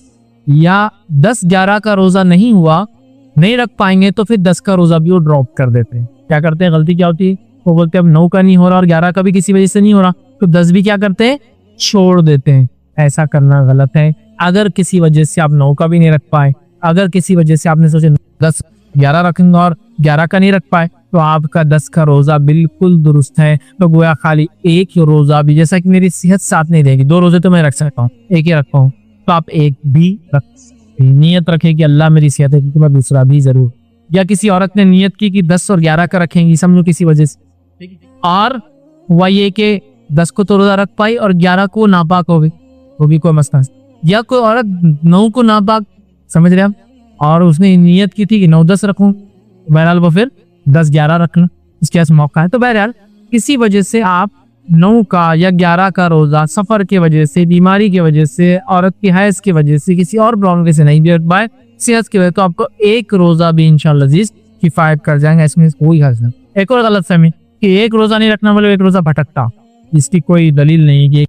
या 10, 11 का रोजा नहीं हुआ, नहीं रख पाएंगे तो फिर 10 का रोजा भी वो ड्रॉप कर देते हैं। क्या करते हैं, गलती क्या होती है, वो बोलते हैं अब 9 का नहीं हो रहा और 11 का भी किसी वजह से नहीं हो रहा, तो 10 भी क्या करते हैं, छोड़ देते हैं। ऐसा करना गलत है। अगर किसी वजह से आप 9 का भी नहीं रख पाए, अगर किसी वजह से आपने सोचे 10, 11 रखेंगे और 11 का नहीं रख पाए, तो आपका 10 का रोजा बिल्कुल दुरुस्त है। तो गोया खाली एक रोजा भी, जैसा कि मेरी सेहत साथ नहीं देगी, 2 रोजे तो मैं रख सकता हूँ, एक ही रखता हूँ, तो आप एक भी रख सकते हैं। नियत रखे कि अल्लाह मेरी सेहत है क्योंकि मैं दूसरा भी जरूर। या किसी औरत ने नियत की कि 10 और 11 का रखेंगी, समझो किसी वजह से, और वह ये कि 10 को तो रोजा रख पाई और 11 को नापाक हो गई, वो भी कोई मसला नहीं। या कोई औरत 9 को नापाक, समझ रहे आप, और उसने नियत की थी कि 9, 10 रखूं, बहरहाल वो फिर 10, 11 रखना इसके पास मौका है। तो बहरहाल किसी वजह से आप 9 का या 11 का रोजा सफर की वजह से, बीमारी की वजह से, औरत की हैज की वजह से, किसी और प्रॉब्लम से नहीं भी रख पाए, सेहत की वजह, तो आपको एक रोजा भी इंशाअल्लाह अज़ीज़ किफायत कर जाएंगे, इसमें कोई हर्ज नहीं। एक और गलतफहमी कि एक रोजा नहीं रखना वाले एक रोजा भटकता, इसकी कोई दलील नहीं कि